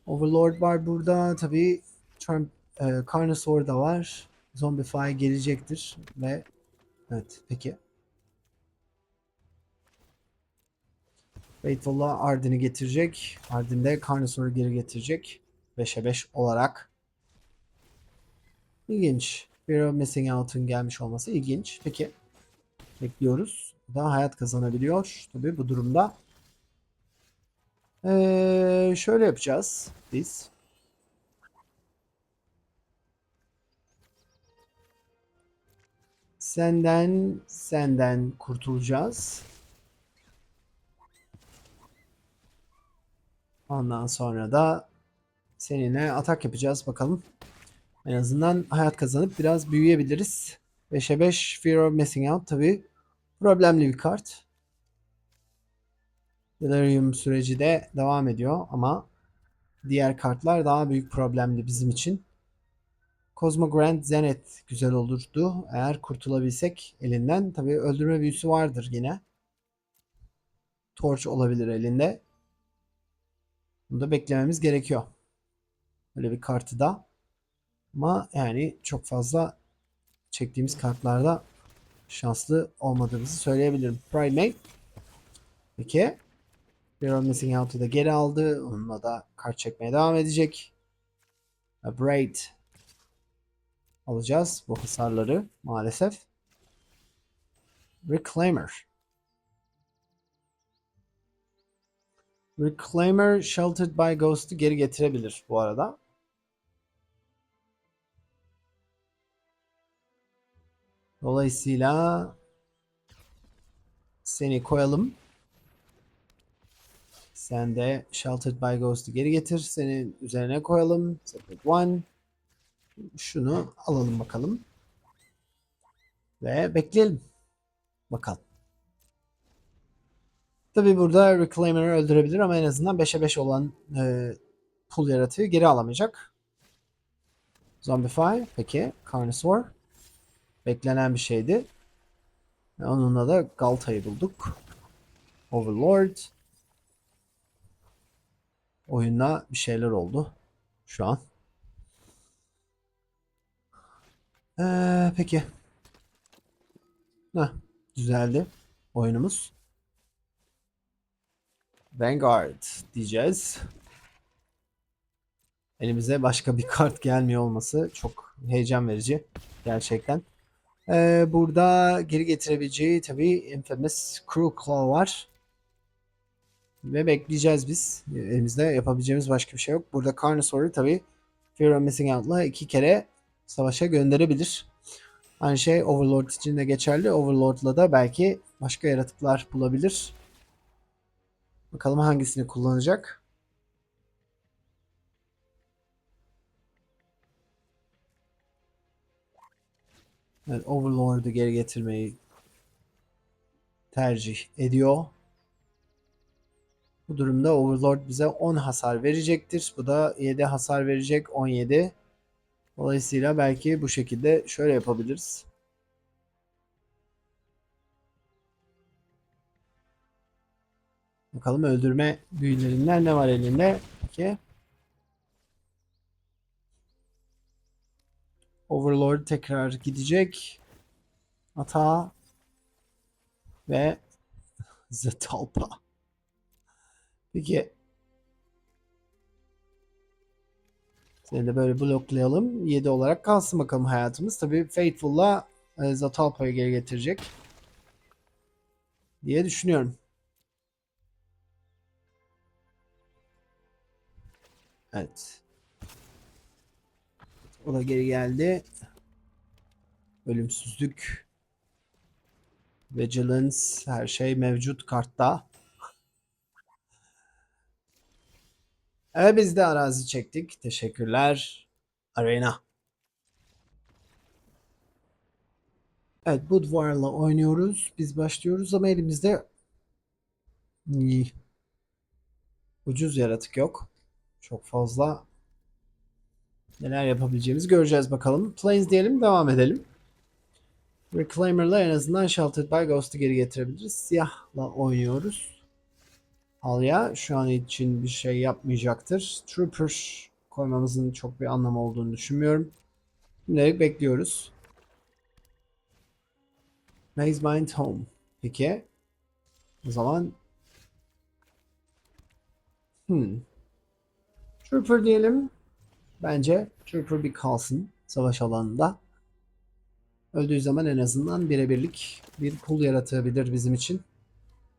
Overlord var burada. Tabii Carnosaur da var. Zombify gelecektir. Ve evet peki. Faithful'la Arden'i getirecek. Arden de Carnosaur'u geri getirecek. 5'e 5 olarak. İlginç. Fear of Missing Out'un gelmiş olması ilginç. Peki. Bekliyoruz. Daha hayat kazanabiliyor. Tabii bu durumda. Şöyle yapacağız biz. Senden kurtulacağız. Ondan sonra da seninle atak yapacağız bakalım. En azından hayat kazanıp biraz büyüyebiliriz. 5'e 5 Fear of Missing Out tabii problemli bir kart. Delirium süreci de devam ediyor ama diğer kartlar daha büyük problemli bizim için. Cosmogrand Zenith güzel olurdu. Eğer kurtulabilsek elinden. Tabii öldürme büyüsü vardır yine. Torch olabilir elinde. Bunu da beklememiz gerekiyor. Böyle bir kartı da. Ama yani çok fazla çektiğimiz kartlarda şanslı olmadığımızı söyleyebilirim. Primate. Peki. Fear of Missing Out'u da geri aldı. Onunla da kart çekmeye devam edecek. Braid alacağız bu hasarları maalesef. Reclaimer. Reclaimer Sheltered by Ghost'u geri getirebilir bu arada. Dolayısıyla seni koyalım. Sen de Sheltered by Ghost'u geri getir. Senin üzerine koyalım. Separate One. Şunu alalım bakalım. Ve bekleyelim. Bakalım. Tabi burada Reclaimer'ı öldürebilir ama en azından 5'e 5 olan pul yaratığı geri alamayacak. Zombify. Peki. Carnosaur. Beklenen bir şeydi. Ve onunla da Galta'yı bulduk. Overlord. Oyunda bir şeyler oldu. Şu an. Peki. Heh, düzeldi oyunumuz. Vanguard diyeceğiz. Elimize başka bir kart gelmiyor olması çok heyecan verici gerçekten. Burada geri getirebileceği tabii Infamous Cruel Claw var. Ve bekleyeceğiz biz. Elimizde yapabileceğimiz başka bir şey yok. Burada Carnosaur'u tabii Fear of Missing Out'la 2 kere savaşa gönderebilir. Aynı şey Overlord için de geçerli. Overlord'la da belki başka yaratıklar bulabilir. Bakalım hangisini kullanacak. Evet, Overlord'u geri getirmeyi tercih ediyor. Bu durumda Overlord bize 10 hasar verecektir. Bu da 7 hasar verecek. 17. Dolayısıyla belki bu şekilde şöyle yapabiliriz. Bakalım öldürme büyülerinden ne var elinde? Peki. Overlord tekrar gidecek. Ata ve Zetalpa. Peki. Seni de böyle bloklayalım. 7 olarak kalsın bakalım hayatımız. Tabii Faithful'la Zetalpa'yı geri getirecek diye düşünüyorum. Evet. O da geri geldi. Ölümsüzlük, Vigilance, her şey mevcut kartta. Evet biz de arazi çektik. Teşekkürler. Arena. Evet Budvar'la oynuyoruz. Biz başlıyoruz ama elimizde iyi, ucuz yaratık yok. Çok fazla neler yapabileceğimizi göreceğiz bakalım. Plains diyelim devam edelim. Reclaimer'la en azından Sheltered by Ghost'u geri getirebiliriz. Siyahla oynuyoruz. Alya şu an için bir şey yapmayacaktır. Trooper koymamızın çok bir anlamı olduğunu düşünmüyorum. Şimdilik bekliyoruz. Maze Mind Home. Peki. O zaman Trooper diyelim. Bence Trooper bir kalsın savaş alanında. Öldüğü zaman en azından birebirlik bir pool yaratabilir bizim için.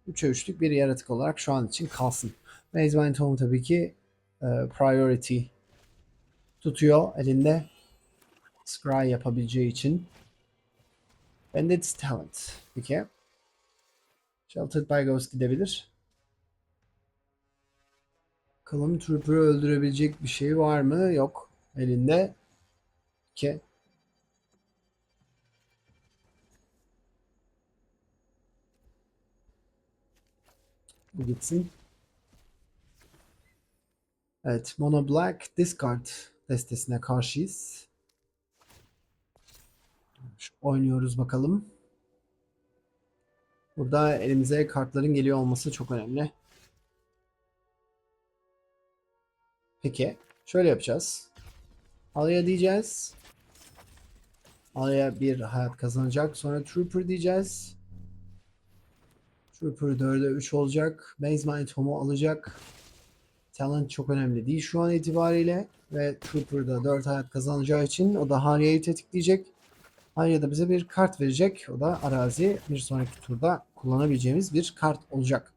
3'e 3'lük bir yaratık olarak şu an için kalsın. Maze Mind Home tabii ki priority tutuyor elinde. Scry yapabileceği için. Bandit's Talent. Peki. Sheltered by Ghost gidebilir. Bakalım Trooper'ı öldürebilecek bir şey var mı? Yok. Elinde. Ki bu gitsin. Evet. Mono Black Discard destesine karşıyız. Oynuyoruz bakalım. Burada elimize kartların geliyor olması çok önemli. Peki. Şöyle yapacağız. Alaya diyeceğiz. Alaya bir hayat kazanacak. Sonra Trooper diyeceğiz. Trooper 4'e 3 olacak. Maze Mind Home'u alacak. Talent çok önemli değil şu an itibariyle. Ve Trooper'da 4 hayat kazanacağı için o da Harya'yı tetikleyecek. Harya da bize bir kart verecek. O da arazi bir sonraki turda kullanabileceğimiz bir kart olacak.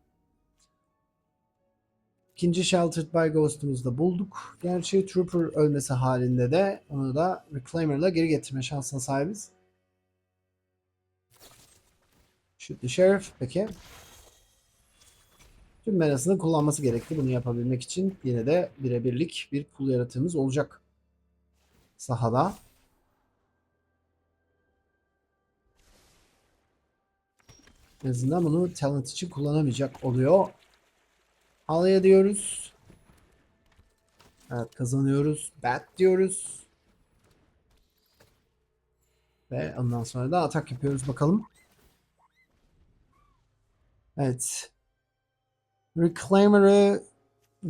İkinci Sheltered by Ghost'umuzu da bulduk. Gerçi Trooper ölmesi halinde de onu da Reclaimer'la geri getirme şansına sahibiz. Shoot the Sheriff. Peki. Tüm menasını kullanması gerekti bunu yapabilmek için. Yine de birebirlik bir pul yaratığımız olacak. Sahada. En azından bunu talent için kullanamayacak oluyor. Alaya diyoruz. Evet kazanıyoruz. Bat diyoruz. Ve ondan sonra da atak yapıyoruz bakalım. Evet. Reclaimer'ı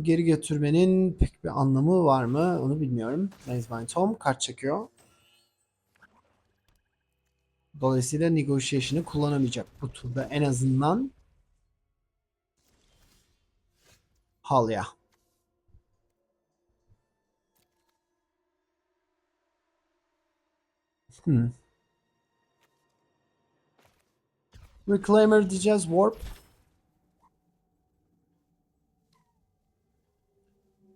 geri götürmenin pek bir anlamı var mı? Onu bilmiyorum. Maze Tom kart çekiyor. Dolayısıyla Negotiation'ı kullanamayacak bu turda en azından. Halya. Reclaimer diyeceğiz. Warp.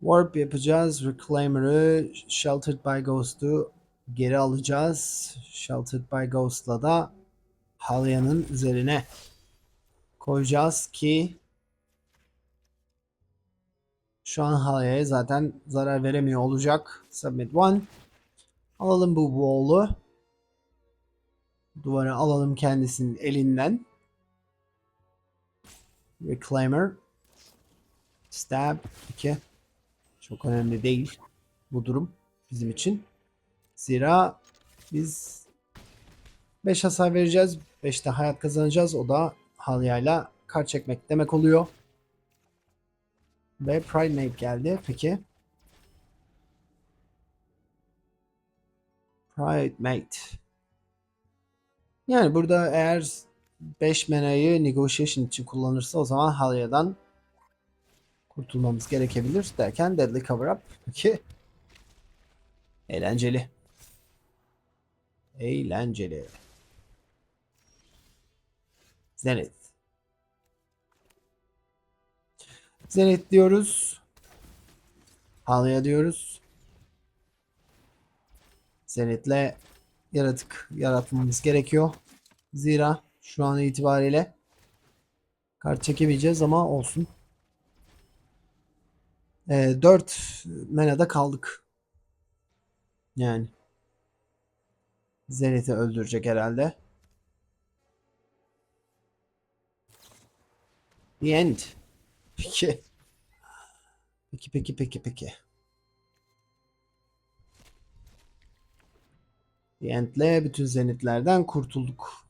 Warp yapacağız. Reclaimer'ı Sheltered by Ghost'u geri alacağız. Sheltered by Ghost'la da Halya'nın üzerine koyacağız ki şu an Halya'ya zaten zarar veremiyor olacak. Submit 1. Alalım bu wall'u. Duvara alalım kendisinin elinden. Reclaimer. Stab 2. Çok önemli değil bu durum bizim için. Zira biz 5 hasar vereceğiz. 5 de hayat kazanacağız. O da Halya'yla kart çekmek demek oluyor. Ve Pride Mate geldi. Peki. Pride Mate. Yani burada eğer 5 manayı Negotiation için kullanırsa o zaman Halya'dan kurtulmamız gerekebilir derken Deadly Cover Up. Peki. Eğlenceli. Eğlenceli. Zenith. Zenith diyoruz. Halya diyoruz. Zenith'le yaratık yaratmamız gerekiyor. Zira şu an itibariyle kart çekemeyeceğiz ama olsun. 4 manada kaldık. Yani Zenith'i öldürecek herhalde. The end. Peki. Peki. The End'le bütün Zenith'lerden kurtulduk.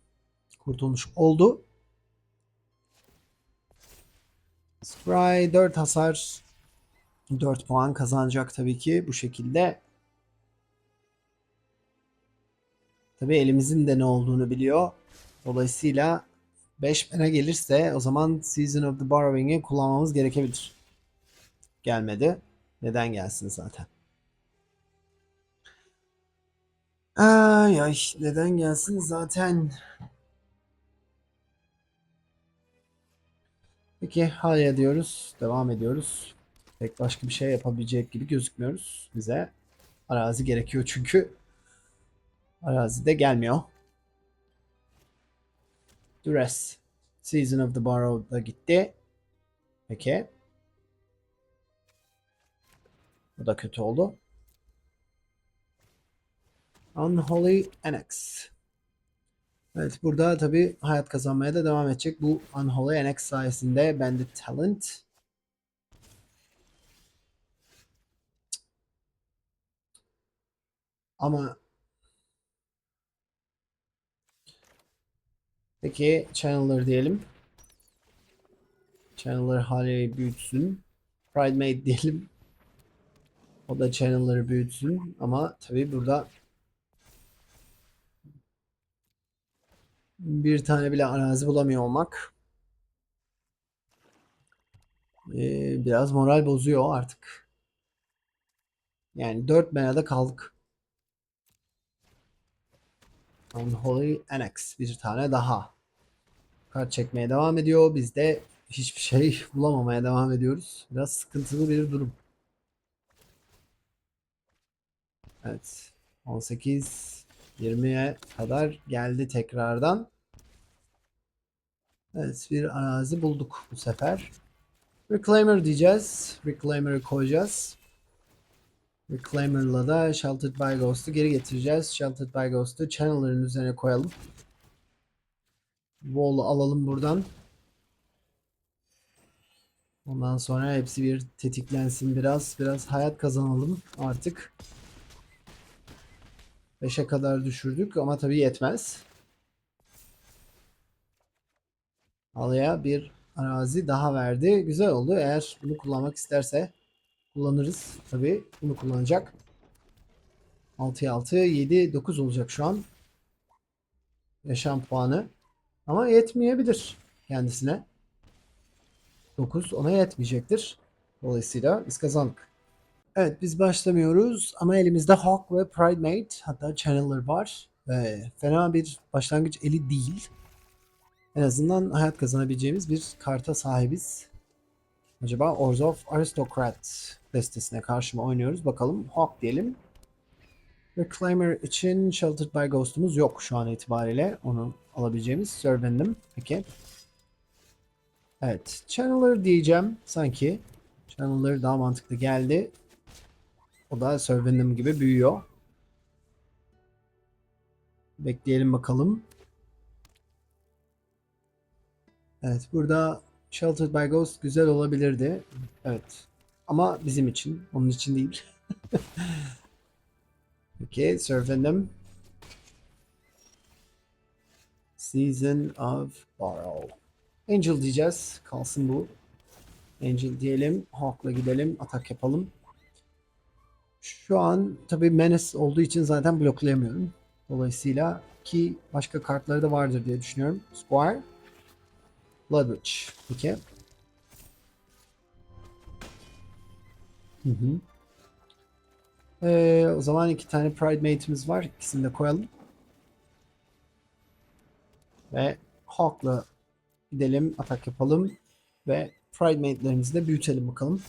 Kurtulmuş oldu. Scry 4 hasar. 4 puan kazanacak tabii ki bu şekilde. Tabii elimizin de ne olduğunu biliyor. Dolayısıyla 5 mana gelirse o zaman Season of the Borrowing'i kullanmamız gerekebilir. Gelmedi. Neden gelsin zaten? Ay neden gelsin zaten? Peki Halya diyoruz. Devam ediyoruz. Pek başka bir şey yapabilecek gibi gözükmüyoruz. Bize arazi gerekiyor çünkü. Arazi de gelmiyor. Duress. Season of the Borrow da gitti. Peki. Bu da kötü oldu. Unholy Annex. Evet burada tabi hayat kazanmaya da devam edecek. Bu Unholy Annex sayesinde bende talent. Ama peki Channeler diyelim. Channeler Halya'yı büyütsün. Pride Mate diyelim. O da Channeler'ı büyütsün. Ama tabi burada bir tane bile arazi bulamıyor olmak biraz moral bozuyor artık. Yani 4 manada kaldık. Unholy Annex bir tane daha. Kart çekmeye devam ediyor. Biz de hiçbir şey bulamamaya devam ediyoruz. Biraz sıkıntılı bir durum. Evet. 18 20'ye kadar geldi tekrardan. Evet bir arazi bulduk bu sefer. Reclaimer diyeceğiz. Reclaimer'ı koyacağız. Reclaimer'la da Sheltered by Ghost'u geri getireceğiz. Sheltered by Ghost'u Channeler'ın üzerine koyalım. Wall'u alalım buradan. Ondan sonra hepsi bir tetiklensin biraz. Biraz hayat kazanalım artık. 5'e kadar düşürdük ama tabii yetmez. Halıya bir arazi daha verdi. Güzel oldu. Eğer bunu kullanmak isterse kullanırız. Tabii bunu kullanacak. 6'ya 6, 7, 9 olacak şu an. Yaşam puanı. Ama yetmeyebilir kendisine. 9 ona yetmeyecektir. Dolayısıyla biz kazandık. Evet biz başlamıyoruz ama elimizde Hawk ve Pride Mate hatta Channeler var. Fena bir başlangıç eli değil. En azından hayat kazanabileceğimiz bir karta sahibiz. Acaba Orzhov Aristocrat destesine karşı mı oynuyoruz? Bakalım. Hawk diyelim. Reclaimer için Sheltered by Ghost'umuz yok şu an itibariyle. Onu alabileceğimiz. Servendim. Peki. Evet. Channeler diyeceğim sanki. Channeler daha mantıklı geldi. O da Servendim gibi büyüyor. Bekleyelim bakalım. Evet. Burada Sheltered by Ghost güzel olabilirdi. Evet. Ama bizim için. Onun için değil. Peki. Servendim. Season of Borrow. Angel diyeceğiz. Kalsın bu. Angel diyelim. Hawk'la gidelim. Atak yapalım. Şu an tabii Menace olduğu için zaten bloklayamıyorum. Dolayısıyla ki başka kartları da vardır diye düşünüyorum. Squire. Bloodwitch. Peki. Hı hı. O zaman iki tane Pride Mate'imiz var. İkisini de koyalım. Ve Hawk'la gidelim. Atak yapalım. Ve Pride Mate'lerimizi de büyütelim bakalım.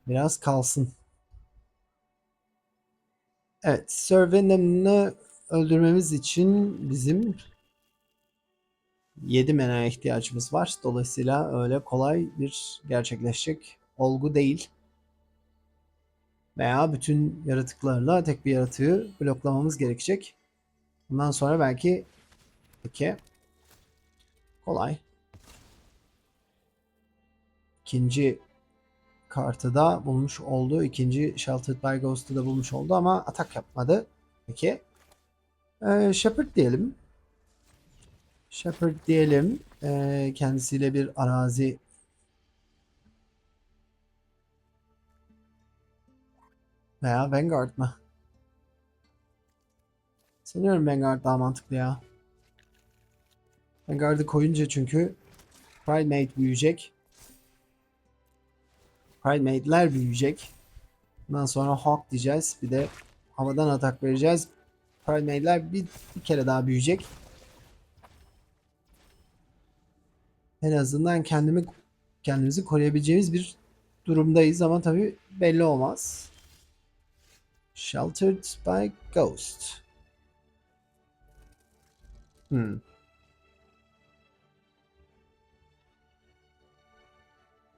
Biraz kalsın. Evet. Sir Venom'u öldürmemiz için bizim 7 mana'ya ihtiyacımız var. Dolayısıyla öyle kolay bir gerçekleşecek olgu değil. Veya bütün yaratıklarla tek bir yaratığı bloklamamız gerekecek. Bundan sonra belki peki kolay. İkinci kartı da bulmuş oldu. İkinci Sheltered by Ghost'u da bulmuş oldu ama atak yapmadı. Peki. Shepherd diyelim. Shepherd diyelim. Kendisiyle bir arazi veya Vanguard mı? Sanıyorum Vanguard daha mantıklı ya. Vanguard'ı koyunca çünkü Primate büyüyecek. Primate'ler büyüyecek. Bundan sonra Hawk diyeceğiz. Bir de havadan atak vereceğiz. Primate'ler bir kere daha büyüyecek. En azından kendimizi koruyabileceğimiz bir durumdayız ama tabii belli olmaz. Sheltered by Ghost. Hmm.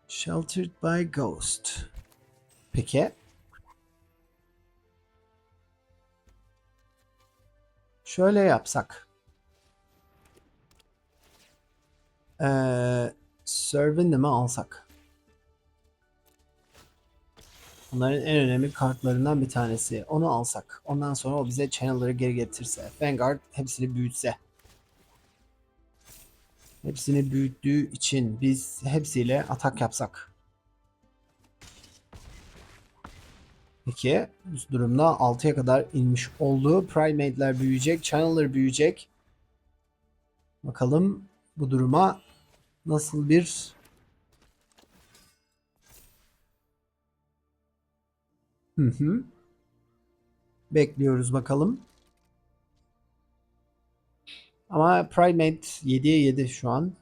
Sheltered by Ghost. Peki. Şöyle yapsak. Servan'ı mı alsak? Bunların en önemli kartlarından bir tanesi. Onu alsak. Ondan sonra o bize Channel'ları geri getirse. Vanguard hepsini büyütse. Hepsini büyüttüğü için biz hepsiyle atak yapsak. Peki bu durumda 6'ya kadar inmiş oldu. Primate'ler büyüyecek. Channel'lar büyüyecek. Bakalım bu duruma nasıl bir hı hı. Bekliyoruz bakalım. Ama Primate 7'ye 7 şu an.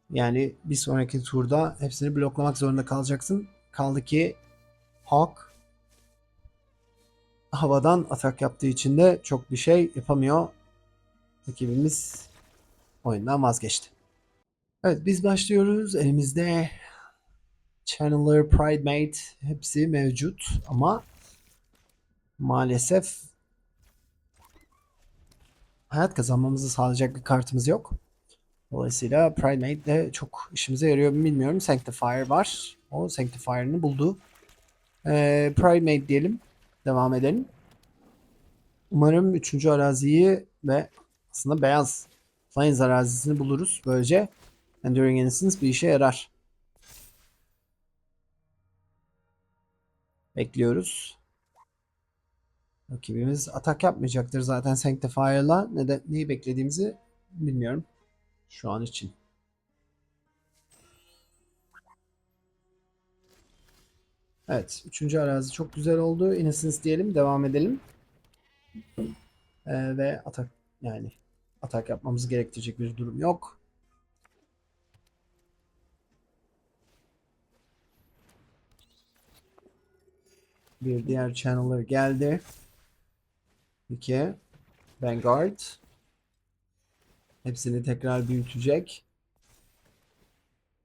Yani bir sonraki turda hepsini bloklamak zorunda kalacaksın. Kaldı ki Hawk havadan atak yaptığı için de çok bir şey yapamıyor. Rakibimiz oyundan vazgeçti. Evet biz başlıyoruz. Elimizde Channeler, Pridemate hepsi mevcut ama maalesef hayat kazanmamızı sağlayacak bir kartımız yok. Dolayısıyla Pridemate de çok işimize yarıyor mu bilmiyorum. Sanctifier var. O Sanctifier'ını buldu. Pridemate diyelim. Devam edelim. Umarım 3. araziyi ve aslında beyaz Plains arazisini buluruz. Böylece Enduring Innocence bir işe yarar. Bekliyoruz. Rakibimiz atak yapmayacaktır zaten Sanctifier'la. Neyi beklediğimizi bilmiyorum şu an için. Evet. 3. arazi çok güzel oldu. Innocence diyelim. Devam edelim. Ve atak, yani atak yapmamızı gerektirecek bir durum yok. Bir diğer Channeler geldi. 2 Vanguard. Hepsini tekrar büyütecek.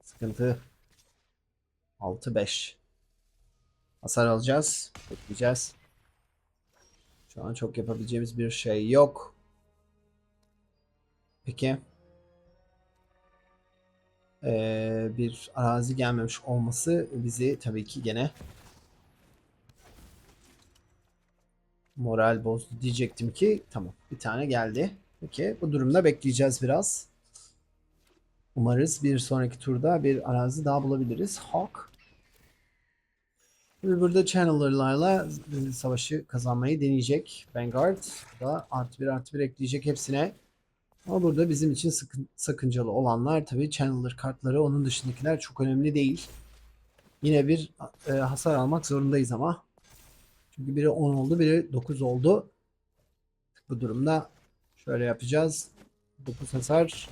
Sıkıntı. 6-5. Hasar alacağız. Bekleyeceğiz. Şu an çok yapabileceğimiz bir şey yok. Peki. Bir arazi gelmemiş olması bizi tabii ki gene moral bozdu diyecektim ki tamam, bir tane geldi. Peki bu durumda bekleyeceğiz biraz. Umarız bir sonraki turda bir arazi daha bulabiliriz. Hawk. Şimdi burada Channeler'larla savaşı kazanmayı deneyecek. Vanguard da +1/+1 ekleyecek hepsine. Ama burada bizim için sakıncalı olanlar tabii Channeler kartları. Onun dışındakiler çok önemli değil. Yine bir hasar almak zorundayız ama. Çünkü biri 10 oldu, biri 9 oldu. Bu durumda şöyle yapacağız. 9 hasar.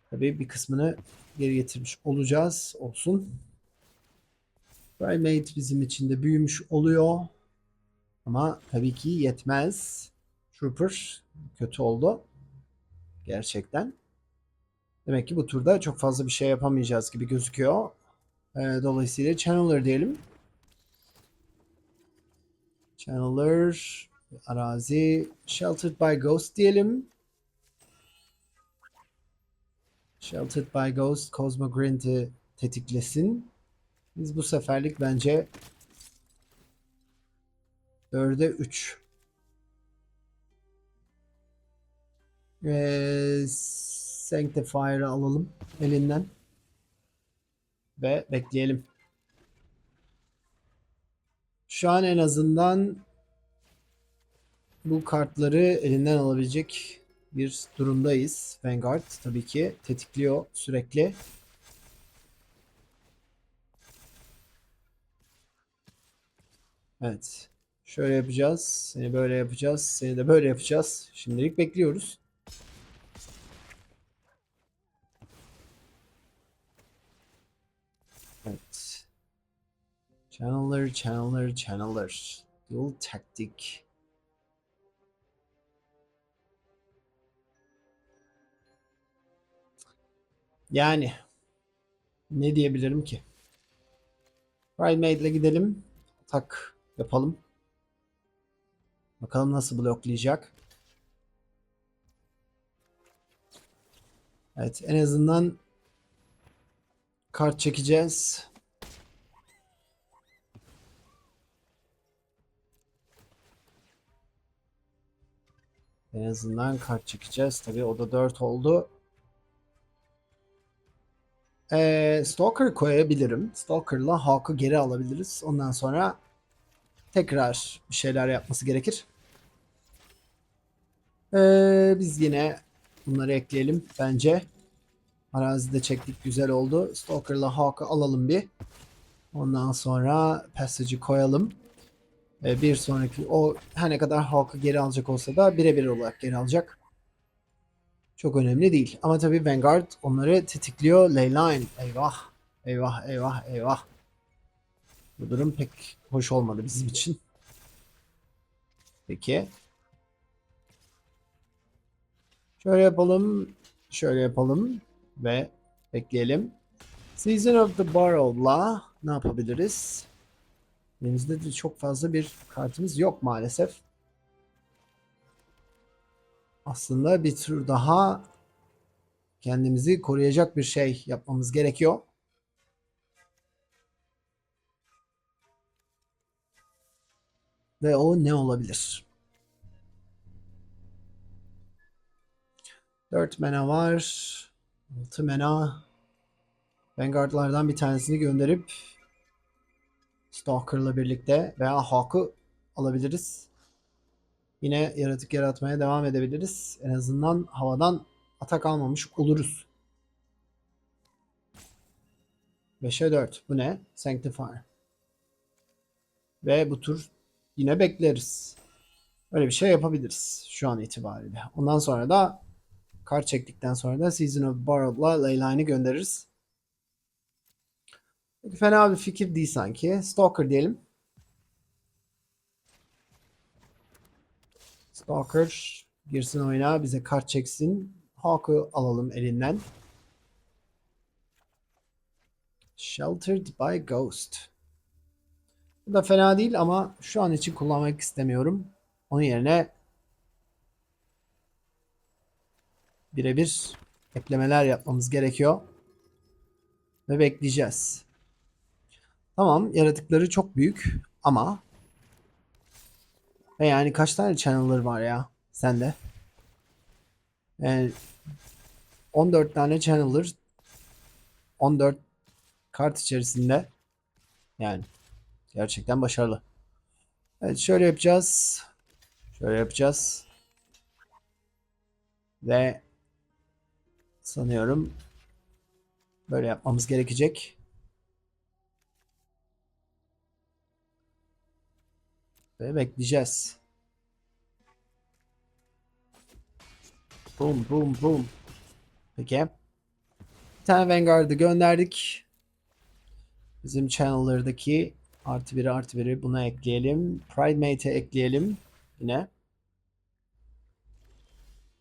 Tabii bir kısmını geri getirmiş olacağız. Olsun. Primate bizim için de büyümüş oluyor. Ama tabii ki yetmez. Trooper kötü oldu. Gerçekten. Demek ki bu turda çok fazla bir şey yapamayacağız gibi gözüküyor. Dolayısıyla Channeler diyelim. Channeler, arazi, Sheltered by Ghost diyelim. Sheltered by Ghost, Cosmo Grant'i tetiklesin. Biz bu seferlik bence 4'e 3. Sanctifier'ı alalım elinden. Ve bekleyelim. Şu an en azından bu kartları elinden alabilecek bir durumdayız. Vanguard tabii ki tetikliyor sürekli. Evet. Şöyle yapacağız. Seni böyle yapacağız. Seni de böyle yapacağız. Şimdilik bekliyoruz. Evet. Channeler. Dual taktik. Yani ne diyebilirim ki? Primate ile gidelim. Tak yapalım. Bakalım nasıl bloklayacak. Evet, en azından kart çekeceğiz. En azından kart çekeceğiz. Tabii o da 4 oldu. Stalker koyabilirim. Stalker'la Hawk'ı geri alabiliriz. Ondan sonra tekrar bir şeyler yapması gerekir. Biz yine bunları ekleyelim bence. Arazide çektik, güzel oldu. Stalker'la Hawk'ı alalım bir. Ondan sonra Passage'ı koyalım. Bir sonraki o her ne kadar Hawk'ı geri alacak olsa da birebir olarak geri alacak. Çok önemli değil. Ama tabii Vanguard onları tetikliyor. Leyline. Eyvah. Eyvah. Bu durum pek hoş olmadı bizim için. Peki. Şöyle yapalım. Şöyle yapalım. Ve bekleyelim. Season of the Barrow'la ne yapabiliriz? Elimizde de çok fazla bir kartımız yok maalesef. Aslında bir tur daha kendimizi koruyacak bir şey yapmamız gerekiyor. Ve o ne olabilir? 4 mana var. 6 mana. Vanguard'lardan bir tanesini gönderip Stalker'la birlikte veya Hawk'ı alabiliriz. Yine yaratık yaratmaya devam edebiliriz. En azından havadan atak almamış oluruz. 5'e 4. Bu ne? Sanctifier. Ve bu tur yine bekleriz. Öyle bir şey yapabiliriz şu an itibariyle. Ondan sonra da kart çektikten sonra da Season of Borrowed'la Leyline'ı göndeririz. Peki, fena bir fikir değil sanki. Stalker diyelim. Stalker girsin oyuna, bize kart çeksin. Hawk'u alalım elinden. Sheltered by Ghost. Bu da fena değil ama şu an için kullanmak istemiyorum. Onun yerine birebir eklemeler yapmamız gerekiyor. Ve bekleyeceğiz. Tamam, yaratıkları çok büyük ama ve yani kaç tane channel'ır var ya sende? Yani 14 tane channel'ır, 14 kart içerisinde, yani gerçekten başarılı. Evet, şöyle yapacağız. Şöyle yapacağız. Ve sanıyorum böyle yapmamız gerekecek. Ve bekleyeceğiz. Boom boom boom. Peki. Bir tane Vanguard'ı gönderdik. Bizim channel'lardaki artı biri artı biri buna ekleyelim. Pride Mate'e ekleyelim. Yine.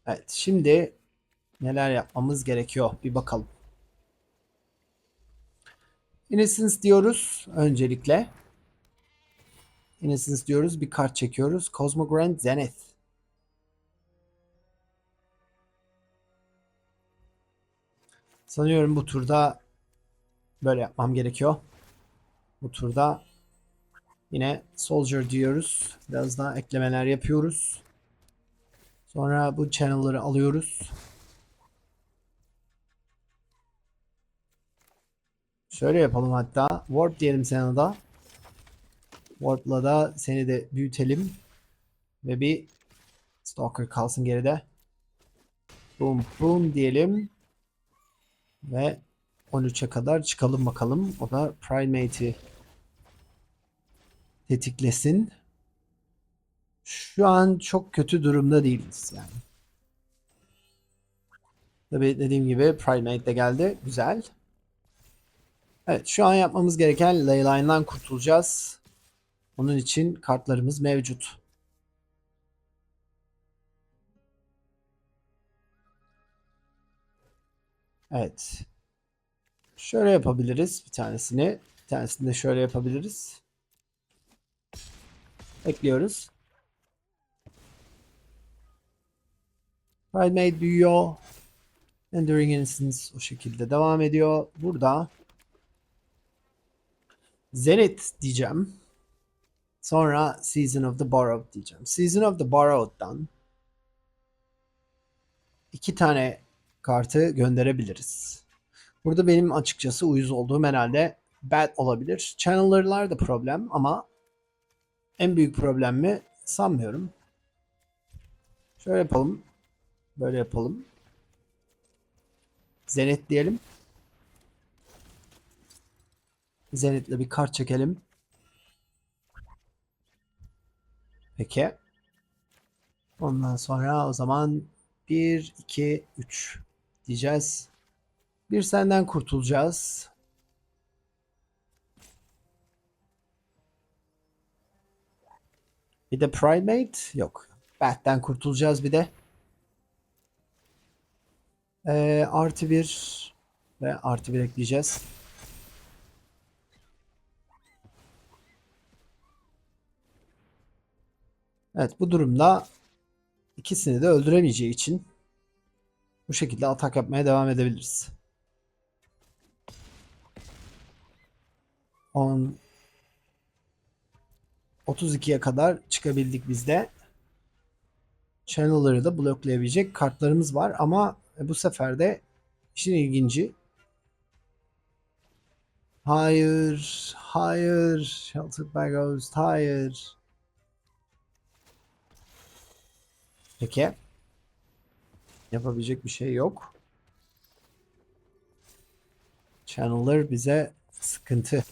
Evet, şimdi neler yapmamız gerekiyor bir bakalım. Innocence diyoruz öncelikle. Innocence diyoruz, bir kart çekiyoruz. Cosmogrand Zenith. Sanıyorum bu turda böyle yapmam gerekiyor. Bu turda yine Soldier diyoruz. Biraz daha eklemeler yapıyoruz. Sonra bu channel'ları alıyoruz. Şöyle yapalım hatta. Warp diyelim sana da. Warp'la da seni de büyütelim. Ve bir Stalker kalsın geride. Boom boom diyelim. Ve 13'e kadar çıkalım bakalım. O da Primate'i tetiklesin. Şu an çok kötü durumda değiliz yani. Tabii dediğim gibi Primate de geldi. Güzel. Evet, şu an yapmamız gereken Leyline'dan kurtulacağız. Onun için kartlarımız mevcut. Evet. Şöyle yapabiliriz bir tanesini. Bir tanesini de şöyle yapabiliriz. Ekliyoruz. Primate büyüyor. Enduring Innocence o şekilde devam ediyor. Burada Zenith diyeceğim. Sonra Season of the Borrowed diyeceğim. Season of the Borrowed'dan iki tane kartı gönderebiliriz. Burada benim açıkçası uyuz olduğum herhalde bad olabilir. Channel'lar da problem ama en büyük problem mi sanmıyorum. Şöyle yapalım. Böyle yapalım. Zenith diyelim. Zenith'le bir kart çekelim. Peki. Ondan sonra o zaman 1, 2, 3 diyeceğiz. Bir senden kurtulacağız. Bir de Primate yok. Bat'ten kurtulacağız bir de. Artı bir ve artı bir ekleyeceğiz. Evet, bu durumda ikisini de öldüremeyeceği için bu şekilde atak yapmaya devam edebiliriz. 10 32'ye kadar çıkabildik biz de. Channel'ları da bloklayabilecek kartlarımız var ama bu sefer de işin ilginci. Hayır, hayır. Sheltered by Ghost, hayır. Peki. Yapabilecek bir şey yok. Channel'lar bize sıkıntı.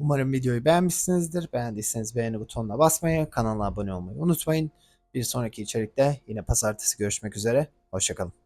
Umarım videoyu beğenmişsinizdir. Beğendiyseniz beğeni butonuna basmayı, kanala abone olmayı unutmayın. Bir sonraki içerikte yine pazartesi görüşmek üzere. Hoşça kalın.